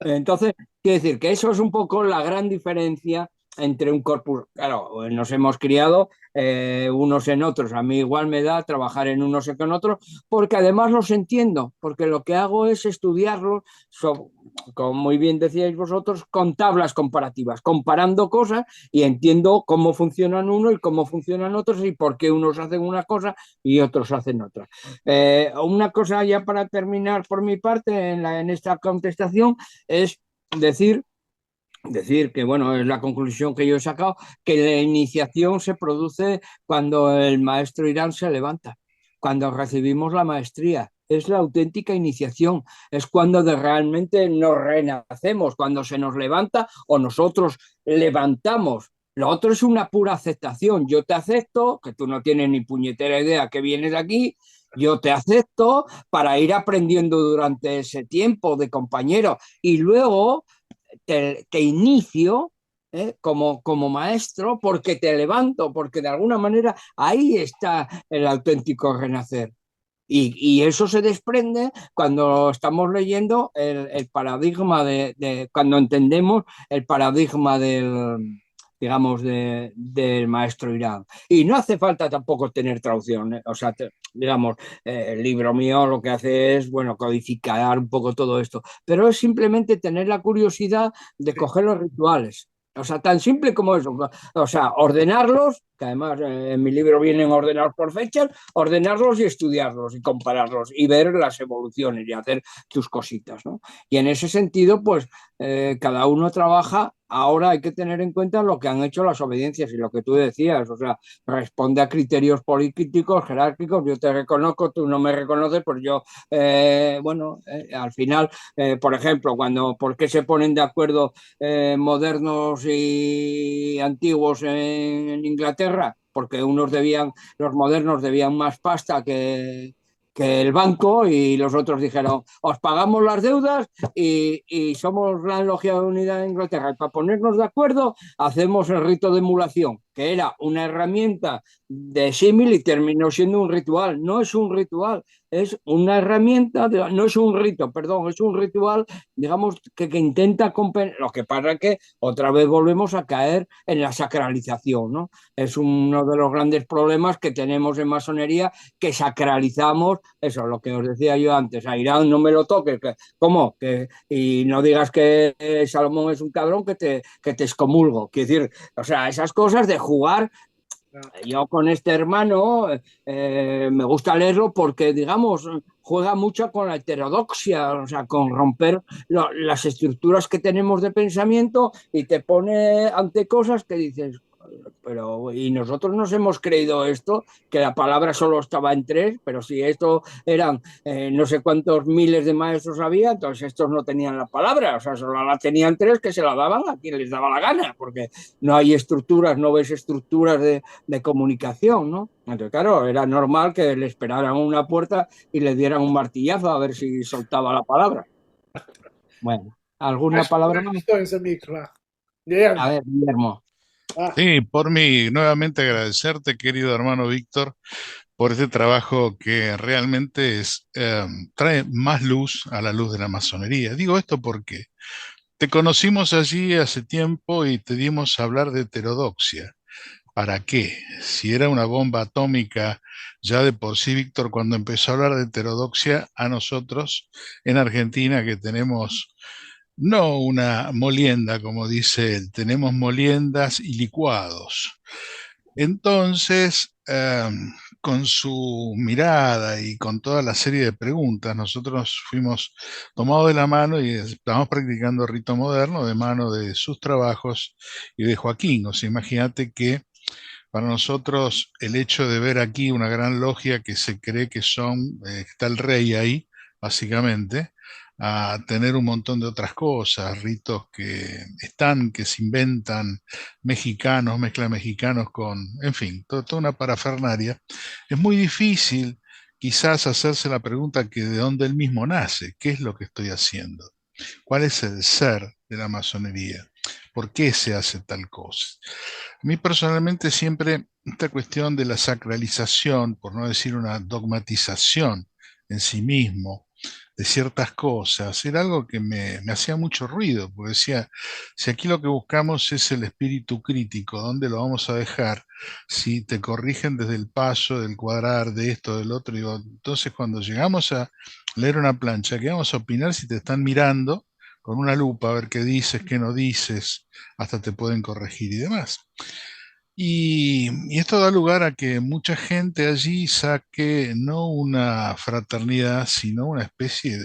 Entonces, quiero decir que eso es un poco la gran diferencia entre un corpus. Claro, nos hemos criado unos en otros. A mí igual me da trabajar en unos que en otros, porque además los entiendo, porque lo que hago es estudiarlos, como muy bien decíais vosotros, con tablas comparativas, comparando cosas y entiendo cómo funcionan unos y cómo funcionan otros y por qué unos hacen una cosa y otros hacen otra. Una cosa ya para terminar por mi parte en esta contestación es decir que, bueno, es la conclusión que yo he sacado, que la iniciación se produce cuando el maestro Irán se levanta, cuando recibimos la maestría. Es la auténtica iniciación, es cuando realmente nos renacemos, cuando se nos levanta o nosotros levantamos. Lo otro es una pura aceptación. Yo te acepto, que tú no tienes ni puñetera idea que vienes aquí, yo te acepto para ir aprendiendo durante ese tiempo de compañero y luego te inicio como maestro porque te levanto, porque de alguna manera ahí está el auténtico renacer. Y eso se desprende cuando estamos leyendo el paradigma cuando entendemos el paradigma digamos, del maestro Irán. Y no hace falta tampoco tener traducción, o sea, digamos, el libro mío lo que hace es, bueno, codificar un poco todo esto, pero es simplemente tener la curiosidad de coger los rituales. O sea, tan simple como eso. O sea, ordenarlos, que además en mi libro vienen ordenados por fechas, ordenarlos y estudiarlos y compararlos y ver las evoluciones y hacer tus cositas, ¿no? Y en ese sentido, pues cada uno trabaja. Ahora hay que tener en cuenta lo que han hecho las obediencias y lo que tú decías, o sea, responde a criterios políticos, jerárquicos, yo te reconozco, tú no me reconoces, pues yo, bueno, al final, por ejemplo, ¿por qué se ponen de acuerdo modernos y antiguos en Inglaterra? Porque los modernos debían más pasta que el banco y los otros dijeron, os pagamos las deudas y somos la logia de unidad de Inglaterra. Y para ponernos de acuerdo hacemos el rito de emulación, que era una herramienta de símil y terminó siendo un ritual. No es un ritual, es una herramienta, no es un rito, perdón, es un ritual, digamos, que intenta compensar. Lo que pasa es que otra vez volvemos a caer en la sacralización, ¿no? Es uno de los grandes problemas que tenemos en masonería, que sacralizamos, eso, lo que os decía yo antes, a Irán no me lo toques, ¿cómo? Y no digas que Salomón es un cabrón que te excomulgo. Quiero decir, o sea, esas cosas de jugar. Yo con este hermano me gusta leerlo porque, digamos, juega mucho con la heterodoxia, o sea, con romper las estructuras que tenemos de pensamiento y te pone ante cosas que dices, pero y nosotros nos hemos creído esto, que la palabra solo estaba en tres, pero si esto eran no sé cuántos miles de maestros había, entonces estos no tenían la palabra, o sea, solo la tenían tres que se la daban a quien les daba la gana, porque no hay estructuras, no ves estructuras de comunicación, ¿no? Entonces, claro, era normal que le esperaran una puerta y le dieran un martillazo a ver si soltaba la palabra. Bueno, ¿alguna palabra más? Questões, amigos, lá. Guilherme. A ver, Guillermo. Sí, por mí, nuevamente agradecerte, querido hermano Víctor, por este trabajo que realmente trae más luz a la luz de la masonería. Digo esto porque te conocimos allí hace tiempo y te dimos a hablar de heterodoxia. ¿Para qué? Si era una bomba atómica, ya de por sí, Víctor, cuando empezó a hablar de heterodoxia, a nosotros en Argentina, que tenemos no una molienda, como dice él, tenemos moliendas y licuados. Entonces, con su mirada y con toda la serie de preguntas, nosotros fuimos tomados de la mano y estamos practicando rito moderno de mano de sus trabajos y de Joaquín. O sea, imagínate que para nosotros el hecho de ver aquí una gran logia que se cree que está el rey ahí, básicamente, a tener un montón de otras cosas, ritos que se inventan mexicanos, mezcla mexicanos con, en fin, toda una parafernaria. Es muy difícil quizás hacerse la pregunta que de dónde él mismo nace, qué es lo que estoy haciendo, cuál es el ser de la masonería, por qué se hace tal cosa. A mí personalmente siempre esta cuestión de la sacralización, por no decir una dogmatización en sí mismo, de ciertas cosas, era algo que me hacía mucho ruido, porque decía, si aquí lo que buscamos es el espíritu crítico, ¿dónde lo vamos a dejar? Si te corrigen desde el paso, del cuadrar, de esto, del otro, digo, entonces cuando llegamos a leer una plancha, ¿qué vamos a opinar si te están mirando con una lupa a ver qué dices, qué no dices, hasta te pueden corregir y demás? Y esto da lugar a que mucha gente allí saque no una fraternidad, sino una especie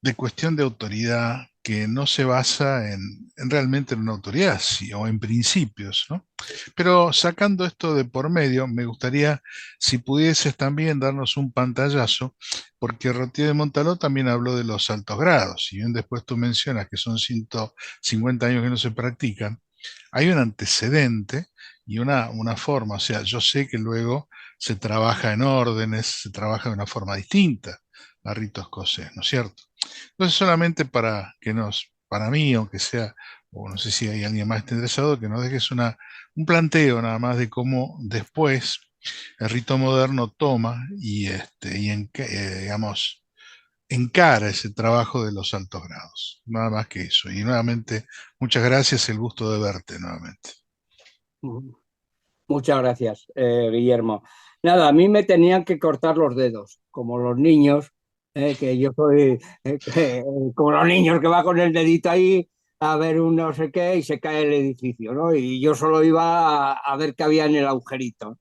de cuestión de autoridad que no se basa en realmente en una autoridad o en principios, ¿no? Pero sacando esto de por medio, me gustaría si pudieses también darnos un pantallazo, porque Rotier de Montaló también habló de los altos grados, si bien después tú mencionas que son 150 años que no se practican, hay un antecedente y una forma, o sea, yo sé que luego se trabaja en órdenes, se trabaja de una forma distinta a rito escocés, ¿no es cierto? Entonces solamente para mí, aunque sea, o no sé si hay alguien más interesado, que nos dejes un planteo nada más de cómo después el rito moderno toma digamos, encara ese trabajo de los altos grados. Nada más que eso. Y nuevamente, muchas gracias, el gusto de verte nuevamente. Muchas gracias, Guillermo. Nada, a mí me tenían que cortar los dedos, como los niños, que yo soy como los niños que va con el dedito ahí a ver un no sé qué y se cae el edificio, ¿no? Y yo solo iba a ver qué había en el agujerito.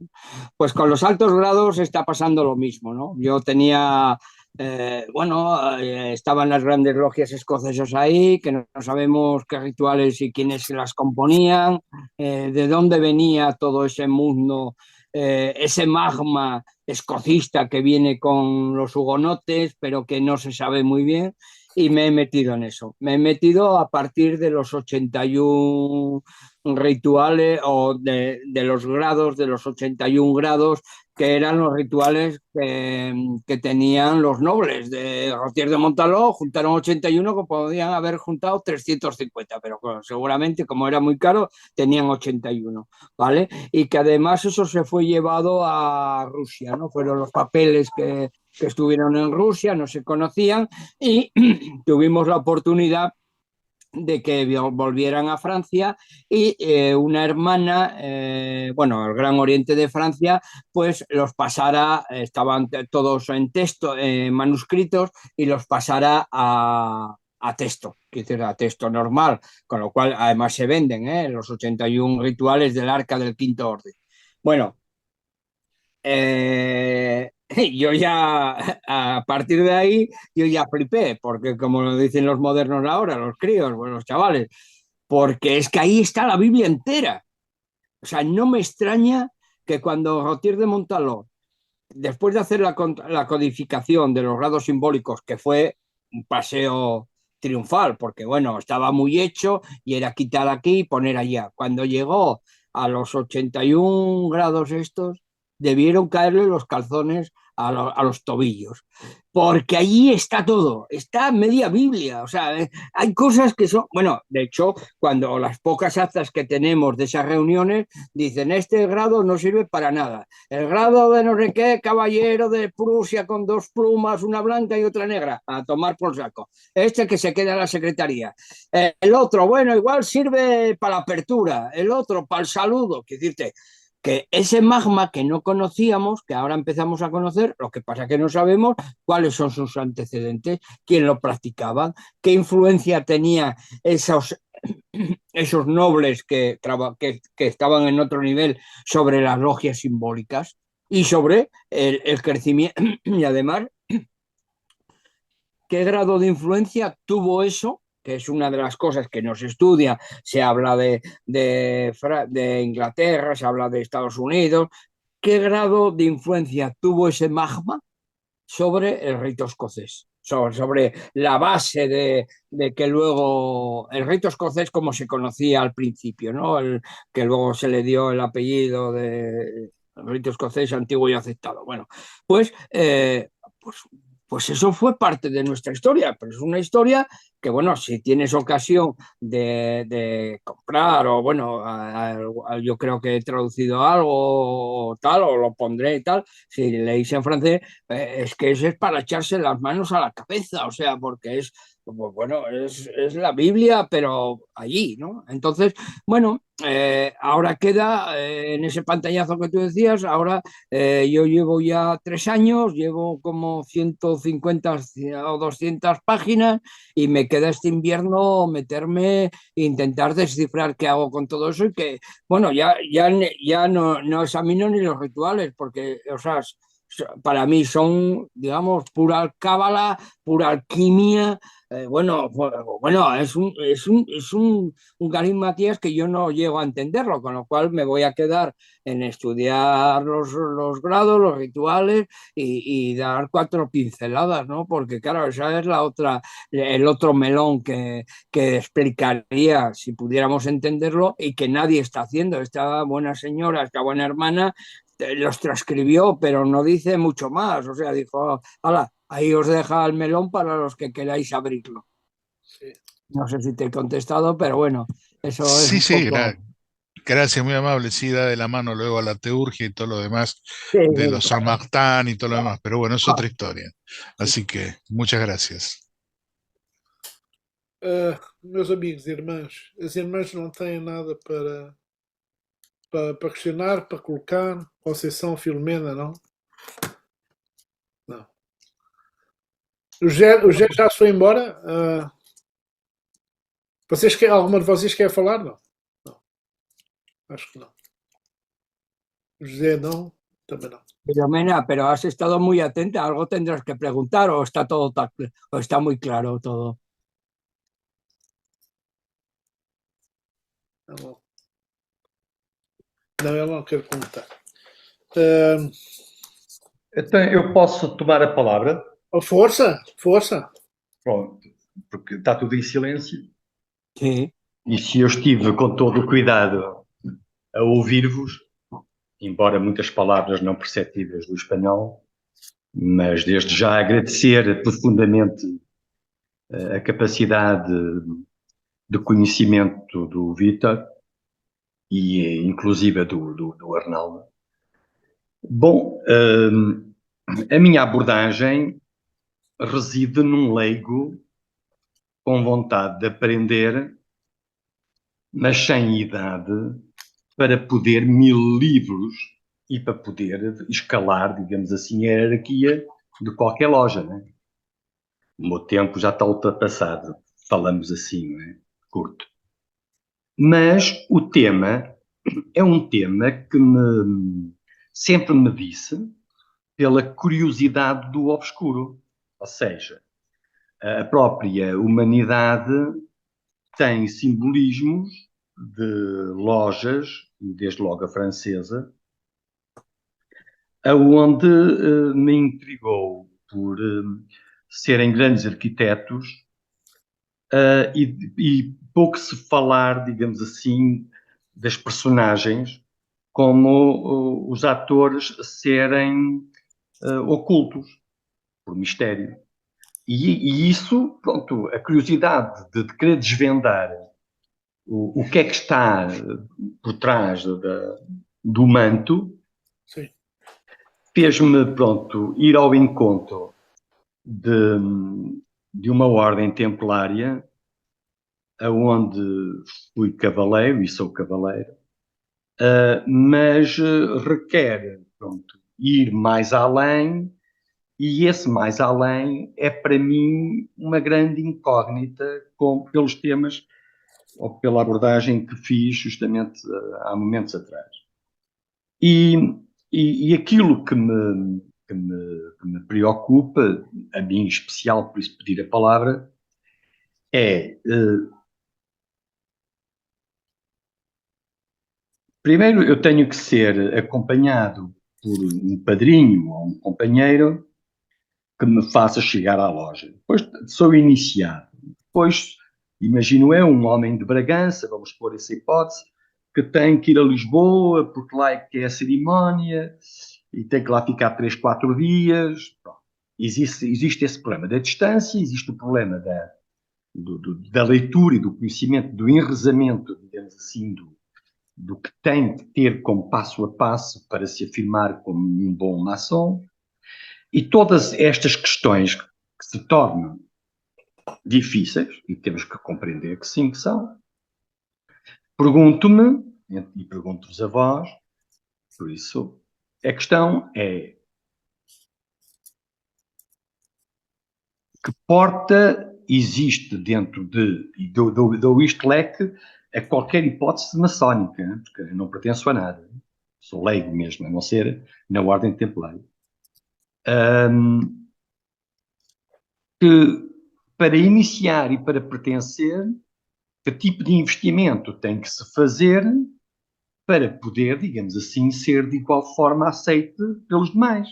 Pues con los altos grados está pasando lo mismo, ¿no? Yo tenía, estaban las grandes logias escocesas ahí, que no sabemos qué rituales y quiénes las componían, de dónde venía todo ese mundo, ese magma escocista que viene con los hugonotes, pero que no se sabe muy bien. Y me he metido en eso. Me he metido a partir de los 81 rituales o de los grados, de los 81 grados que eran los rituales que tenían los nobles de Rotier de Montaló. Juntaron 81, que podían haber juntado 350, pero bueno, seguramente, como era muy caro, tenían 81, ¿vale? Y que además eso se fue llevado a Rusia, ¿no? Fueron los papeles que estuvieron en Rusia, no se conocían, y tuvimos la oportunidad de que volvieran a Francia y una hermana, bueno, el Gran Oriente de Francia, pues los pasara, estaban todos en texto, manuscritos, y los pasara a texto, que decir, a texto normal, con lo cual además se venden los 81 rituales del Arca del Quinto Orden. Bueno, yo ya, a partir de ahí, yo ya flipé, porque como lo dicen los modernos ahora, los críos, bueno, los chavales, porque es que ahí está la Biblia entera. O sea, no me extraña que cuando Rotier de Montaló, después de hacer la codificación de los grados simbólicos, que fue un paseo triunfal, porque bueno, estaba muy hecho y era quitar aquí y poner allá. Cuando llegó a los 81 grados estos, debieron caerle los calzones a los tobillos, porque allí está todo, está media Biblia, o sea, hay cosas que son, bueno, de hecho, cuando las pocas actas que tenemos de esas reuniones dicen, este grado no sirve para nada, el grado de no sé qué, caballero de Prusia con 2 plumas, una blanca y otra negra, a tomar por saco, este que se queda en la secretaría, el otro, bueno, igual sirve para la apertura, el otro para el saludo, que decirte, que ese magma que no conocíamos, que ahora empezamos a conocer, lo que pasa es que no sabemos cuáles son sus antecedentes, quién lo practicaban, qué influencia tenía esos nobles que estaban en otro nivel sobre las logias simbólicas y sobre el crecimiento. Y además, ¿qué grado de influencia tuvo eso? Que es una de las cosas que no se estudia. Se habla de Inglaterra, se habla de Estados Unidos. ¿Qué grado de influencia tuvo ese magma sobre el rito escocés? Sobre la base de que luego el rito escocés como se conocía al principio, ¿no? Que luego se le dio el apellido de rito escocés antiguo y aceptado. Bueno, pues, pues, pues eso fue parte de nuestra historia, pero es una historia que, bueno, si tienes ocasión de comprar o, bueno, yo creo que he traducido algo o tal, o lo pondré y tal, si leéis en francés, es que eso es para echarse las manos a la cabeza, o sea, porque es, pues, bueno, es la Biblia, pero allí, ¿no? Entonces, bueno, ahora queda en ese pantallazo que tú decías, ahora yo llevo ya 3 años, llevo como 150 o 200 páginas y me queda este invierno meterme e intentar descifrar qué hago con todo eso y que, bueno, ya no examino ni los rituales porque, o sea, para mí son, digamos, pura cábala, pura alquimia. Bueno, un galimatías que yo no llego a entenderlo, con lo cual me voy a quedar en estudiar los grados, los rituales y dar 4 pinceladas, ¿no? Porque claro, esa es el otro melón que explicaría si pudiéramos entenderlo y que nadie está haciendo. Esta buena señora, esta buena hermana, los transcribió, pero no dice mucho más. O sea, dijo, hala, ahí os deja el melón para los que queráis abrirlo. Sí. No sé si te he contestado, pero bueno, eso es Sí, un sí, poco... gracias, muy amable. Sí, da de la mano luego a la teurgia y todo lo demás Sí, de sí. los San Martín y todo lo demás, pero bueno, es otra historia. Así que muchas gracias. Meus amigos e irmãs, as irmãs não têm nada para questionar, para colocar. Conceição, Filomena, não? Não. O José já se foi embora? Alguma de vocês quer falar? Não. Não. Acho que não. O José não, também não. Filomena, pero has estado muy atenta, algo tendrás que preguntar o está todo o está muy claro todo. Não, ela não quer comentar. Uh, Então, eu posso tomar a palavra? Força, força. Pronto, porque está tudo em silêncio. Sí. E se eu estive com todo o cuidado a ouvir-vos, embora muitas palavras não perceptíveis do espanhol, mas desde já agradecer profundamente a capacidade de conhecimento do Vítor e inclusive do Arnaldo. Bom, a minha abordagem reside num leigo com vontade de aprender, mas sem idade para poder 1000 livros e para poder escalar, digamos assim, a hierarquia de qualquer loja, né? O meu tempo já está ultrapassado, falamos assim, não é? Curto. Mas o tema é um tema que sempre me disse pela curiosidade do obscuro. Ou seja, a própria humanidade tem simbolismos de lojas, desde logo a francesa, aonde me intrigou por serem grandes arquitetos e pouco se falar, digamos assim, das personagens como os atores serem ocultos por mistério. E isso, pronto, a curiosidade de querer desvendar o que é que está por trás do manto, Sim. fez-me, pronto, ir ao encontro de uma ordem templária, aonde fui cavaleiro e sou cavaleiro, mas requer, pronto, ir mais além, e esse mais além é para mim uma grande incógnita pelos temas ou pela abordagem que fiz justamente há momentos atrás. E aquilo que me preocupa, a mim em especial, por isso pedir a palavra, é primeiro eu tenho que ser acompanhado por um padrinho ou um companheiro que me faça chegar à loja. Depois sou iniciado. Depois, imagino eu, um homem de Bragança, vamos pôr essa hipótese, que tem que ir a Lisboa, porque lá é que é a cerimónia, e tem que lá ficar 3, 4 dias. Existe esse problema da distância, existe o problema da leitura e do conhecimento, do enraizamento, digamos assim, do que tem que ter como passo a passo para se afirmar como um bom maçom. E todas estas questões que se tornam difíceis, e temos que compreender que sim, que são, pergunto-me, e pergunto-vos a vós, por isso, a questão é: que porta existe dentro e dou isto leque a qualquer hipótese maçónica, porque eu não pertenço a nada, sou leigo mesmo, a não ser na Ordem Templária, que para iniciar e para pertencer, que tipo de investimento tem que se fazer para poder, digamos assim, ser de igual forma aceite pelos demais.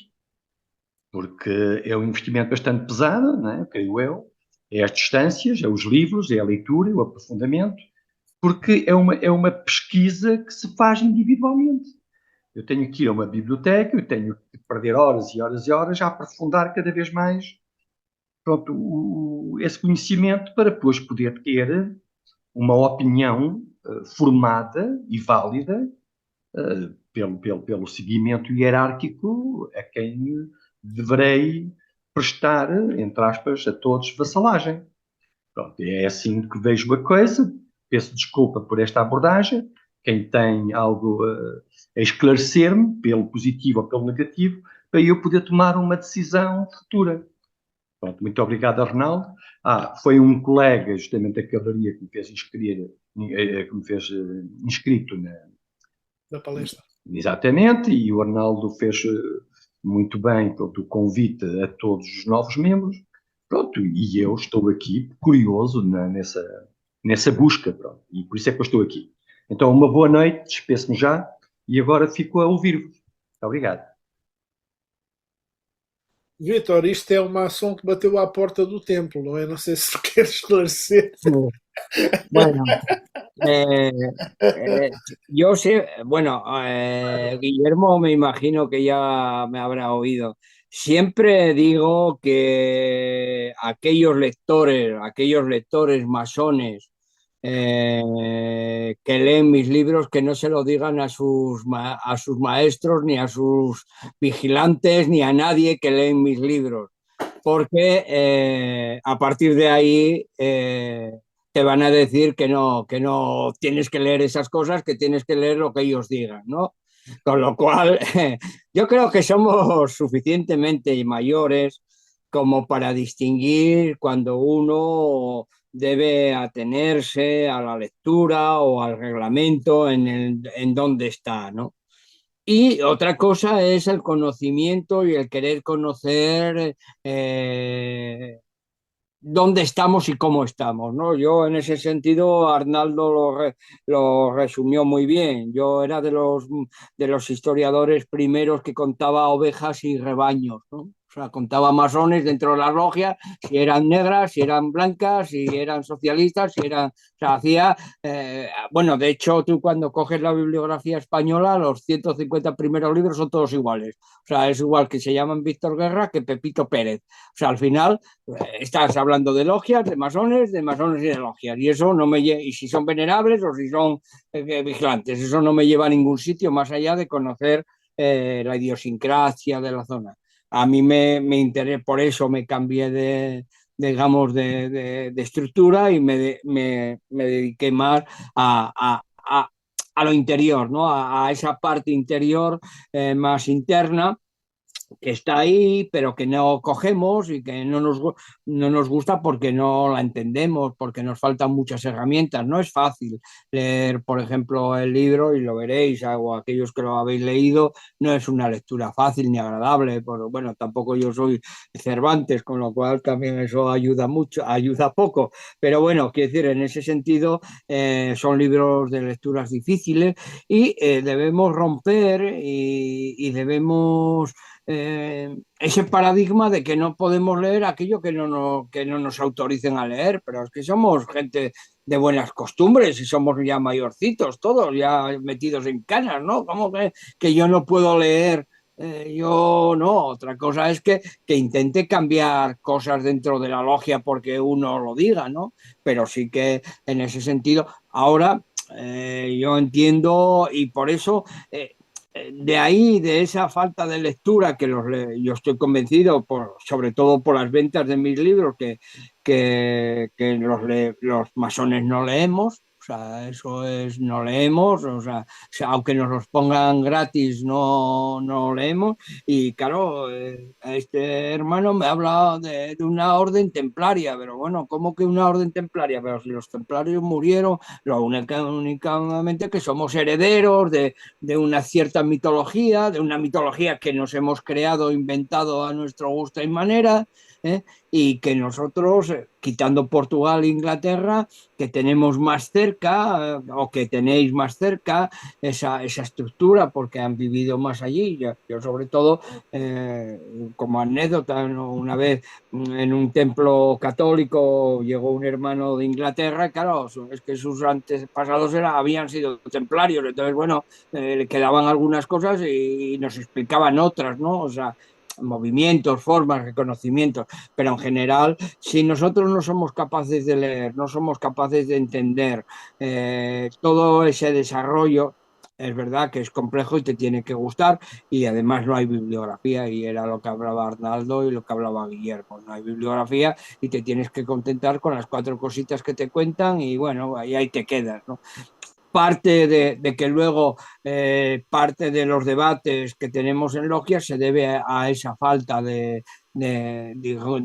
Porque é um investimento bastante pesado, não é? Creio eu. É as distâncias, é os livros, é a leitura, é o aprofundamento, porque é uma pesquisa que se faz individualmente. Eu tenho que ir a uma biblioteca, eu tenho que perder horas e horas e horas a aprofundar cada vez mais, pronto, esse conhecimento para depois poder ter uma opinião formada e válida pelo seguimento hierárquico a quem deverei prestar, entre aspas, a todos vassalagem. Pronto, é assim que vejo a coisa. Peço desculpa por esta abordagem. Quem tem algo a esclarecer-me, pelo positivo ou pelo negativo, para eu poder tomar uma decisão futura. Pronto, muito obrigado, Arnaldo. Foi um colega, justamente da cavalaria, que me fez inscrito Da palestra. Exatamente, e o Arnaldo fez muito bem o convite a todos os novos membros. Pronto, e eu estou aqui curioso nessa busca, pronto, e por isso é que eu estou aqui. Então, uma boa noite, despeço-me já, e agora fico a ouvir-vos. Obrigado. Vitor, isto é uma ação que bateu à porta do templo, não é? Não sei se queres esclarecer. Bueno, eh, yo sé, bueno, Guillermo me imagino que ya me habrá oído. Siempre digo que aquellos lectores masones que leen mis libros, que no se lo digan a sus maestros, ni a sus vigilantes, ni a nadie que leen mis libros, porque a partir de ahí te van a decir que no tienes que leer esas cosas, que tienes que leer lo que ellos digan, ¿no? Con lo cual, yo creo que somos suficientemente mayores como para distinguir cuando uno debe atenerse a la lectura o al reglamento en donde está, ¿no? Y otra cosa es el conocimiento y el querer conocer dónde estamos y cómo estamos, ¿no? Yo en ese sentido, Arnaldo lo resumió muy bien. Yo era de los historiadores primeros que contaba ovejas y rebaños, ¿no? O sea, contaba masones dentro de las logias, si eran negras, si eran blancas, si eran socialistas, si eran... O sea, hacía... bueno, de hecho, tú cuando coges la bibliografía española, los 150 primeros libros son todos iguales. O sea, es igual que se llaman Víctor Guerra que Pepito Pérez. O sea, al final estás hablando de logias, de masones y de logias. Y eso no me y si son venerables o si son vigilantes, eso no me lleva a ningún sitio más allá de conocer la idiosincrasia de la zona. A mí me interesa, por eso me cambié digamos, de estructura y me dediqué más a lo interior, ¿no? A esa parte interior más interna que está ahí, pero que no cogemos y que no nos gusta porque no la entendemos, porque nos faltan muchas herramientas. No es fácil leer, por ejemplo, el libro, y lo veréis, o aquellos que lo habéis leído, no es una lectura fácil ni agradable. Pero, bueno, tampoco yo soy Cervantes, con lo cual también eso ayuda mucho, ayuda poco. Pero bueno, quiero decir, en ese sentido, son libros de lecturas difíciles y debemos romper y debemos ese paradigma de que no podemos leer aquello que no nos autoricen a leer, pero es que somos gente de buenas costumbres y somos ya mayorcitos, todos ya metidos en canas, ¿no? ¿Cómo que yo no puedo leer? Yo no, otra cosa es que intente cambiar cosas dentro de la logia porque uno lo diga, ¿no? Pero sí que en ese sentido, ahora yo entiendo y por eso de ahí, de esa falta de lectura que yo estoy convencido, sobre todo por las ventas de mis libros, que los masones no leemos. O sea, eso es, no leemos, o sea, aunque nos los pongan gratis, no leemos. Y claro, este hermano me ha hablado de una orden templaria, pero bueno, ¿cómo que una orden templaria? Pero si los templarios murieron, lo únicamente que somos herederos de una cierta mitología, de una mitología que nos hemos creado, inventado a nuestro gusto y manera, y que nosotros, quitando Portugal e Inglaterra, que tenemos más cerca, o que tenéis más cerca, esa estructura, porque han vivido más allí. Yo sobre todo, como anécdota, una vez en un templo católico llegó un hermano de Inglaterra, claro, es que sus antepasados habían sido templarios, entonces, bueno, le quedaban algunas cosas y nos explicaban otras, ¿no? O sea, movimientos, formas, reconocimientos, pero en general, si nosotros no somos capaces de leer, no somos capaces de entender todo ese desarrollo, es verdad que es complejo y te tiene que gustar, y además no hay bibliografía, y era lo que hablaba Arnaldo y lo que hablaba Guillermo, no hay bibliografía y te tienes que contentar con las 4 cositas que te cuentan y bueno, ahí te quedas, ¿no? Parte de que luego parte de los debates que tenemos en logias se debe a esa falta de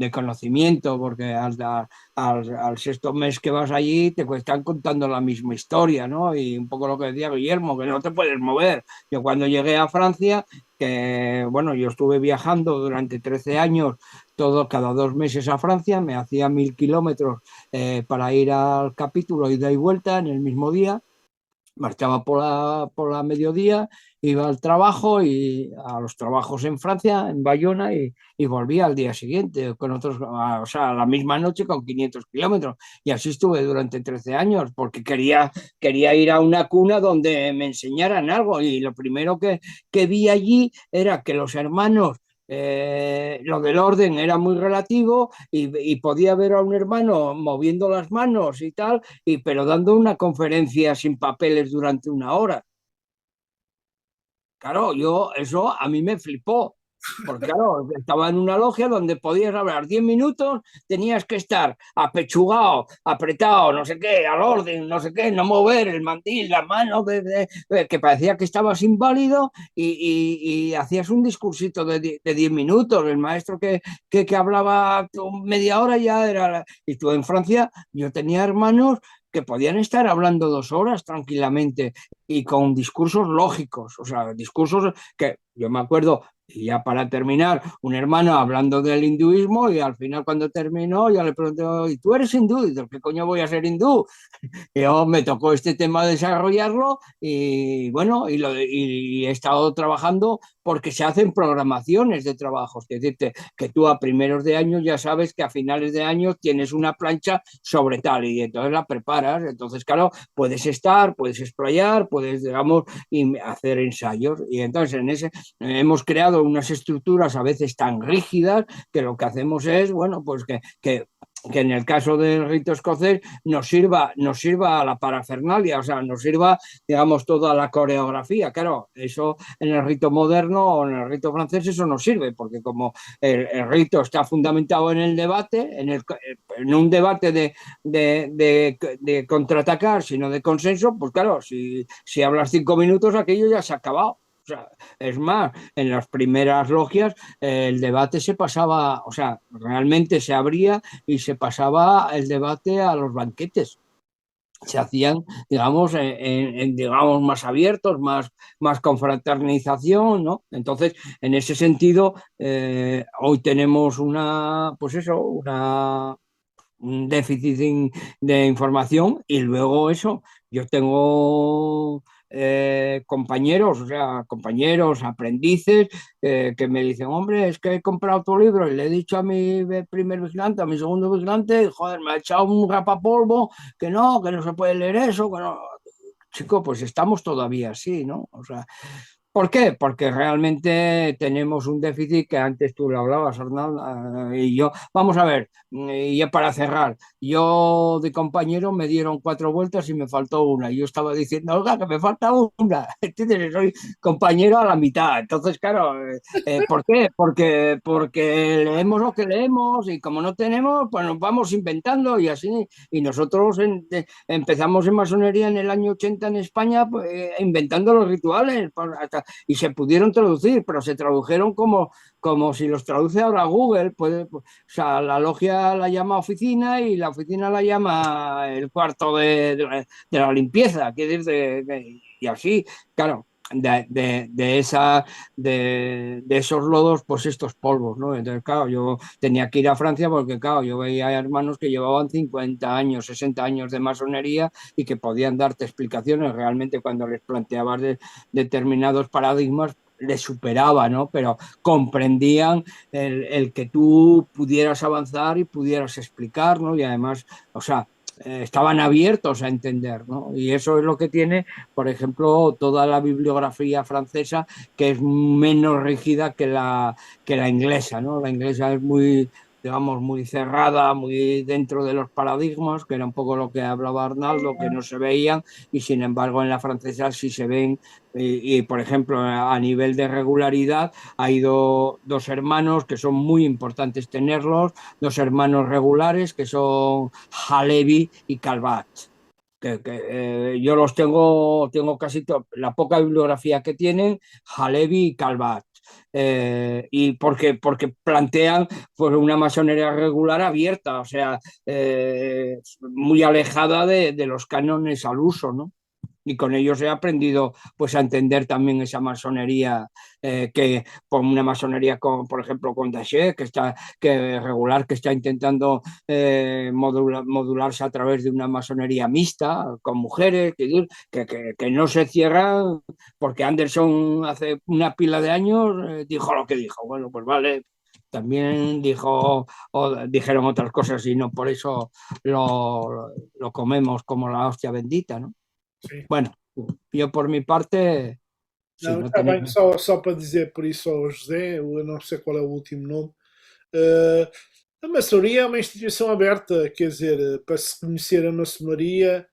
conocimiento, porque al sexto mes que vas allí te están contando la misma historia, ¿no? Y un poco lo que decía Guillermo, que no te puedes mover. Yo cuando llegué a Francia, que bueno, yo estuve viajando durante 13 años, cada 2 meses a Francia, me hacía 1000 kilómetros para ir al capítulo ida y vuelta en el mismo día. marchaba por la mediodía, iba al trabajo y a los trabajos en Francia, en Bayona, y volvía al día siguiente, con otros, o sea, la misma noche con 500 kilómetros. Y así estuve durante 13 años, porque quería ir a una cuna donde me enseñaran algo. Y lo primero que vi allí era que los hermanos lo del orden era muy relativo y podía ver a un hermano moviendo las manos y tal, pero dando una conferencia sin papeles durante una hora. Claro, eso a mí me flipó, porque claro, estaba en una logia donde podías hablar 10 minutos, tenías que estar apechugado, apretado, no sé qué, al orden, no sé qué, no mover el mandil, la mano, que parecía que estabas inválido y hacías un discursito de 10 minutos. El maestro que hablaba media hora ya era... Y tú en Francia, yo tenía hermanos que podían estar hablando 2 horas tranquilamente y con discursos lógicos, o sea, discursos que yo me acuerdo, y ya para terminar, un hermano hablando del hinduismo y al final cuando terminó ya le pregunté, ¿y tú eres hindú? ¿Y qué coño voy a ser hindú? Yo me tocó este tema desarrollarlo y bueno, y he estado trabajando porque se hacen programaciones de trabajos, es decir, que tú a primeros de año ya sabes que a finales de año tienes una plancha sobre tal y entonces la preparas, entonces claro, puedes estar, puedes explayar, puedes, digamos, hacer ensayos y entonces en ese hemos creado unas estructuras a veces tan rígidas que lo que hacemos es, bueno, pues que en el caso del rito escocés nos sirva a la parafernalia, o sea, nos sirva, digamos, toda la coreografía. Claro, eso en el rito moderno o en el rito francés eso no sirve, porque como el rito está fundamentado en el debate, en un debate de contraatacar, sino de consenso, pues claro, si hablas 5 minutos, aquello ya se ha acabado. O sea, es más, en las primeras logias el debate se pasaba, o sea, realmente se abría y se pasaba el debate a los banquetes. Se hacían, digamos, digamos más abiertos, más con fraternización, ¿no? Entonces, en ese sentido, hoy tenemos pues eso, un déficit de información y luego eso, yo tengo compañeros, o sea, compañeros, aprendices, que me dicen, hombre, es que he comprado tu libro y le he dicho a mi primer vigilante, a mi segundo vigilante, joder, me ha echado un rapapolvo, que no se puede leer eso, que no. Chico, pues estamos todavía así, ¿no? O sea, ¿por qué? Porque realmente tenemos un déficit que antes tú lo hablabas, Arnal, y yo. Vamos a ver, y ya para cerrar, yo de compañero me dieron 4 vueltas y me faltó una. Y yo estaba diciendo, oiga, que me falta una. ¿Entiendes? Soy compañero a la mitad. Entonces, claro, ¿por qué? Porque leemos lo que leemos y como no tenemos, pues nos vamos inventando y así. Y nosotros empezamos en masonería en el año 80 en España, pues, inventando los rituales. Y se pudieron traducir, pero se tradujeron como si los traduce ahora Google. O sea, la logia la llama oficina y la oficina la llama el cuarto de la limpieza, y así, claro. De esos lodos, pues estos polvos, ¿no? Entonces, claro, yo tenía que ir a Francia porque, claro, yo veía hermanos que llevaban 50 años, 60 años de masonería y que podían darte explicaciones realmente cuando les planteabas determinados paradigmas les superaba, ¿no? Pero comprendían el que tú pudieras avanzar y pudieras explicar, ¿no? Y además, o sea, estaban abiertos a entender, ¿no? Y eso es lo que tiene, por ejemplo, toda la bibliografía francesa, que es menos rígida que la inglesa, ¿no? La inglesa es muy, digamos, muy cerrada, muy dentro de los paradigmas, que era un poco lo que hablaba Arnaldo, que no se veían, y sin embargo en la francesa sí se ven, por ejemplo, a nivel de regularidad, hay dos hermanos que son muy importantes tenerlos, dos hermanos regulares que son Halevi y Calvat. Yo los tengo casi la poca bibliografía que tienen, Halevi y Calvat. Y porque plantean pues, una masonería regular abierta, o sea, muy alejada de los cánones al uso, ¿no? y con ellos he aprendido pues a entender también esa masonería que con una masonería con, por ejemplo, con Daché, que regular, que está intentando modularse a través de una masonería mixta con mujeres, que no se cierra, porque Anderson hace una pila de años dijo lo que dijo. Bueno, pues vale, también dijeron otras cosas y no por eso lo comemos como la hostia bendita, ¿no? Sim. Bueno, eu por mi parte, sí, Não, no está bem, tenemos... só para dizer por isso ao José, eu não sei qual é o último nome. eh, a maçonaria é uma instituição aberta, quer dizer, para se conhecer a maçonaria,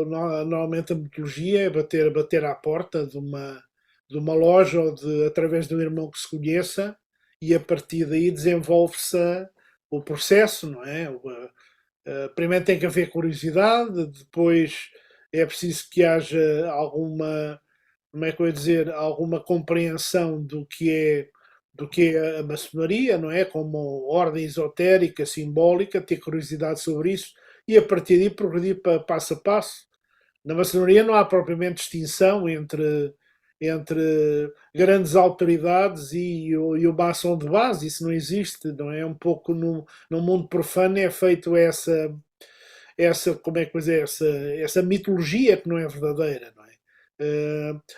normalmente a metodologia é bater à porta de uma loja ou através de um irmão que se conheça e a partir daí desenvolve-se o processo, não é? Primeiro tem que haver curiosidade, depois é preciso que haja alguma, como é que eu ia dizer, alguma compreensão do que é a maçonaria, não é? Como ordem esotérica, simbólica, ter curiosidade sobre isso e a partir daí progredir passo a passo. Na maçonaria não há propriamente distinção entre grandes autoridades e o maçom de base, isso não existe, não é? Um pouco no mundo profano é feito como é que dizer, essa mitologia que não é verdadeira, não é?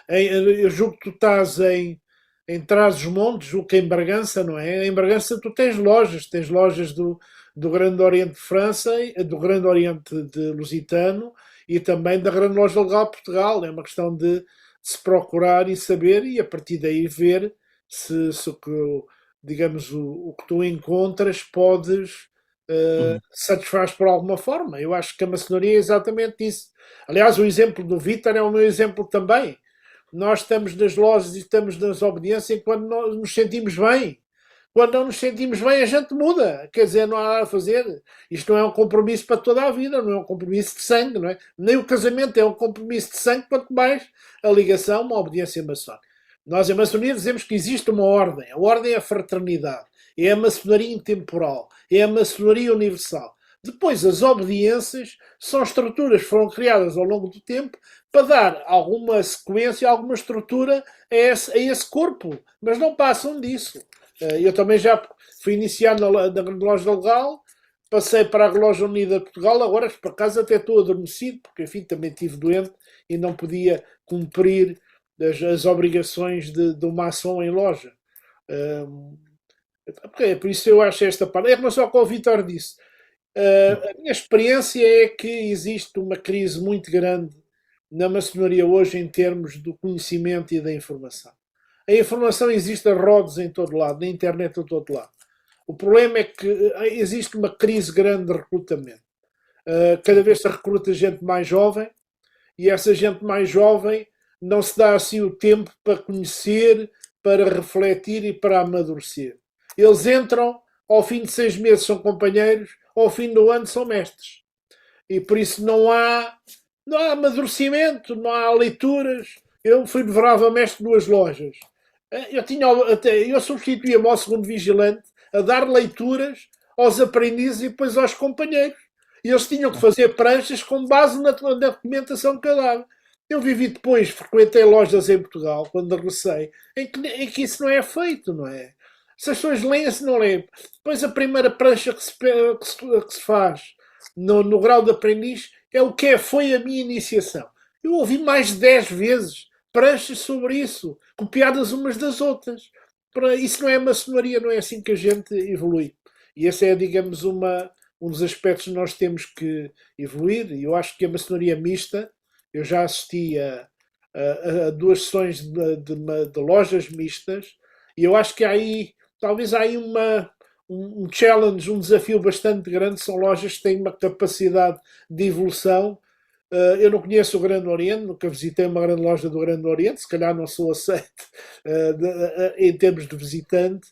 Eu julgo que tu estás em Trás-os-Montes, julgo que em Bragança, não é? Em Bragança tu tens lojas do Grande Oriente de França, do Grande Oriente de Lusitano e também da Grande Loja Legal de Portugal. É uma questão de se procurar e saber e a partir daí ver se o que, digamos, o que tu encontras satisfaz por alguma forma. Eu acho que a maçonaria é exatamente isso. Aliás, o exemplo do Vítor é o meu exemplo também. Nós estamos nas lojas e estamos nas obediências quando nós nos sentimos bem. Quando não nos sentimos bem, a gente muda. Quer dizer, não há nada a fazer. Isto não é um compromisso para toda a vida, não é um compromisso de sangue, não é? Nem o casamento é um compromisso de sangue, quanto mais a ligação, uma obediência maçónica. Nós, em maçonaria, dizemos que existe uma ordem. A ordem é a fraternidade. É a maçonaria intemporal. É a maçonaria universal. Depois, as obediências são estruturas que foram criadas ao longo do tempo para dar alguma sequência, alguma estrutura a esse corpo. Mas não passam disso. Eu também já fui iniciado na Grande Loja Legal, passei para a Loja Unida de Portugal, agora por acaso até estou adormecido, porque enfim também estive doente e não podia cumprir as obrigações do maçom em loja. Por isso eu acho esta parte. Em relação ao que o Vítor disse, a minha experiência é que existe uma crise muito grande na maçonaria hoje em termos do conhecimento e da informação. A informação existe a rodos em todo lado, na internet a todo lado. O problema é que existe uma crise grande de recrutamento. Cada vez se recruta gente mais jovem e essa gente mais jovem não se dá assim o tempo para conhecer, para refletir e para amadurecer. Eles entram, ao fim de 6 meses são companheiros, ao fim do ano são mestres. E por isso não há amadurecimento, não há leituras. Eu fui venerável mestre de 2 lojas. Eu substituía-me ao segundo vigilante a dar leituras aos aprendizes e depois aos companheiros. E eles tinham que fazer pranchas com base na documentação que eu dava. Eu vivi depois, frequentei lojas em Portugal, quando regressei, em que isso não é feito, não é? Se as pessoas leem-se, não leem. Depois a primeira prancha que se faz no grau de aprendiz é o que foi a minha iniciação. Eu ouvi mais de 10 vezes pranchas sobre isso, copiadas umas das outras. Isso não é maçonaria, não é assim que a gente evolui. E esse é, digamos, um dos aspectos que nós temos que evoluir. E eu acho que a maçonaria mista, eu já assisti a 2 sessões de lojas mistas, e eu acho que talvez há aí um challenge, um desafio bastante grande. São lojas que têm uma capacidade de evolução. Eu não conheço o Grande Oriente, nunca visitei uma grande loja do Grande Oriente, se calhar não sou aceito em termos de visitante,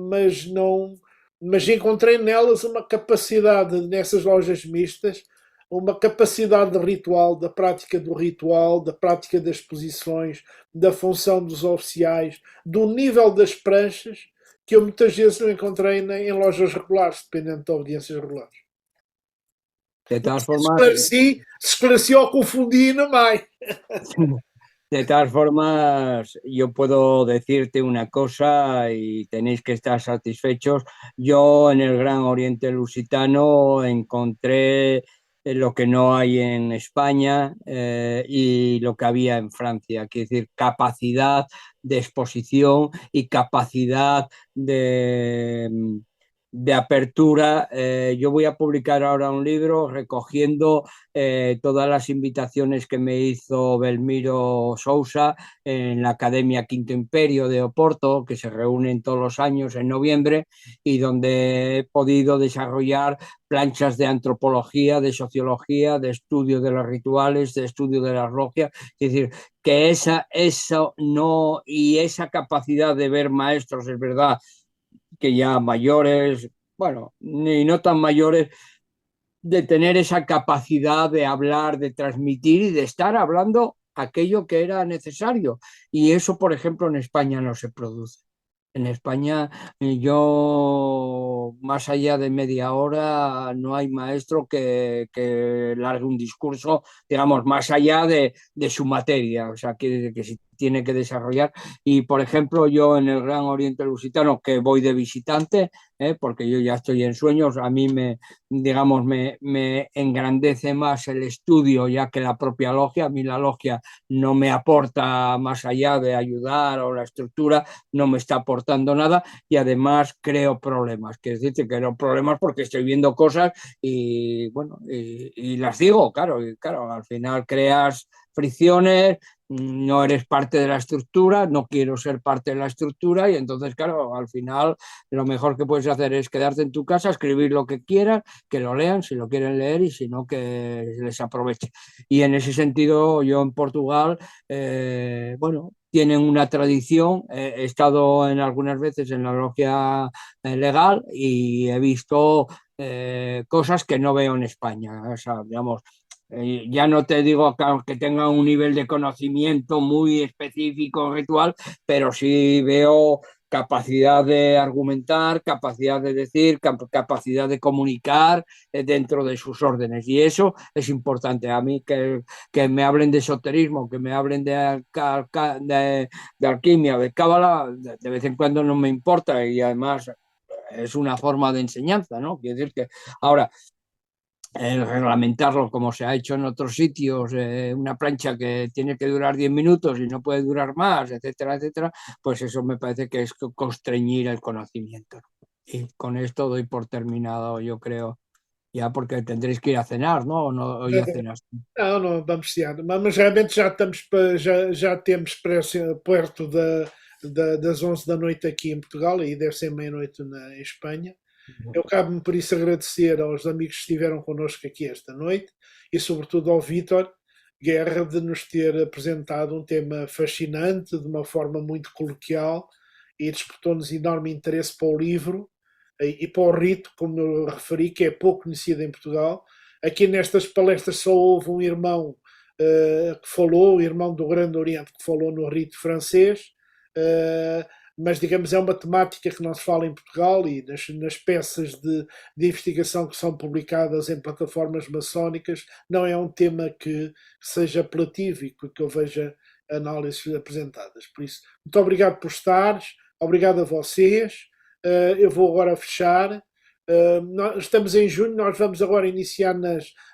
mas encontrei nelas uma capacidade, nessas lojas mistas, uma capacidade de ritual, da prática do ritual, da prática das posições, da função dos oficiais, do nível das pranchas, que eu muitas vezes não encontrei em lojas regulares, dependendo de audiências regulares. De todas formas, esclareci ou confundi ainda mais. de todas formas, yo puedo decirte una cosa y tenéis que estar satisfechos. Yo en el Gran Oriente Lusitano encontré lo que no hay en España y lo que había en Francia, quiere decir, capacidad de exposición y capacidad de apertura. Yo voy a publicar ahora un libro recogiendo todas las invitaciones que me hizo Belmiro Sousa en la Academia Quinto Imperio de Oporto, que se reúnen todos los años en noviembre, y donde he podido desarrollar planchas de antropología, de sociología, de estudio de los rituales, de estudio de las logias. Es decir, que eso no, y esa capacidad de ver maestros, es verdad, que ya mayores, bueno, ni no tan mayores, de tener esa capacidad de hablar, de transmitir y de estar hablando aquello que era necesario. Y eso, por ejemplo, en España no se produce. En España, yo, más allá de media hora, no hay maestro que largue un discurso, digamos, más allá de su materia. O sea, que si tiene que desarrollar. Y, por ejemplo, yo en el Gran Oriente Lusitano, que voy de visitante, porque yo ya estoy en sueños, a mí digamos, me engrandece más el estudio ya que la propia logia. A mí la logia no me aporta más allá de ayudar, o la estructura no me está aportando nada, y además creo problemas. Quiero decir, creo problemas porque estoy viendo cosas y, bueno, y las digo, claro, y claro, al final creas fricciones, no eres parte de la estructura, no quiero ser parte de la estructura, y entonces, claro, al final lo mejor que puedes hacer es quedarte en tu casa, escribir lo que quieras, que lo lean si lo quieren leer, y si no, que les aproveche. Y en ese sentido, yo en Portugal, bueno, tienen una tradición. He estado en algunas veces en la logia legal y he visto cosas que no veo en España. O sea, digamos, ya no te digo que tenga un nivel de conocimiento muy específico, ritual, pero sí veo capacidad de argumentar, capacidad de decir, capacidad de comunicar dentro de sus órdenes. Y eso es importante. A mí que me hablen de esoterismo, que me hablen de alquimia, de cábala, de vez en cuando no me importa, y además es una forma de enseñanza, ¿no? Quiere decir que ahora el reglamentarlo como se ha hecho en otros sitios, una plancha que tiene que durar 10 minutos y no puede durar más, etcétera, etcétera, pues eso me parece que es constreñir el conocimiento. Y con esto doy por terminado, yo creo, ya, porque tendréis que ir a cenar, ¿no? ¿O ya cenas? Não, vamos cear, mas realmente já estamos já temos perto das 11 da noite aqui em Portugal, e deve ser meia-noite em Espanha. Eu cabe-me por isso agradecer aos amigos que estiveram connosco aqui esta noite, e sobretudo ao Vítor Guerra, de nos ter apresentado um tema fascinante, de uma forma muito coloquial, e despertou-nos enorme interesse para o livro e para o rito, como eu referi, que é pouco conhecido em Portugal. Aqui nestas palestras só houve um irmão que falou, o irmão do Grande Oriente, que falou no rito francês, mas, digamos, é uma temática que não se fala em Portugal, e nas peças de investigação que são publicadas em plataformas maçónicas não é um tema que seja apelativo e que eu veja análises apresentadas. Por isso, muito obrigado por estares, obrigado a vocês. Eu vou agora fechar. Estamos em junho, nós vamos agora iniciar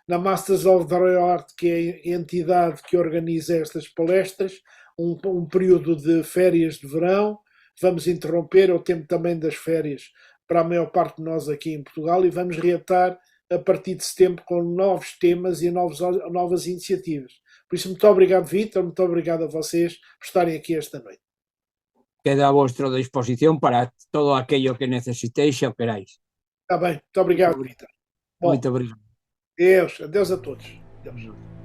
na Masters of the Art, que é a entidade que organiza estas palestras, um período de férias de verão. Vamos interromper o tempo também das férias para a maior parte de nós aqui em Portugal, e vamos reatar a partir de setembro com novos temas e novas iniciativas. Por isso, muito obrigado, Vítor, muito obrigado a vocês por estarem aqui esta noite. Queda a vuestra disposición para todo aquello que necesitéis o queráis. Está bem, muito obrigado, Vítor. Muito obrigado. Adeus a todos. Adeus.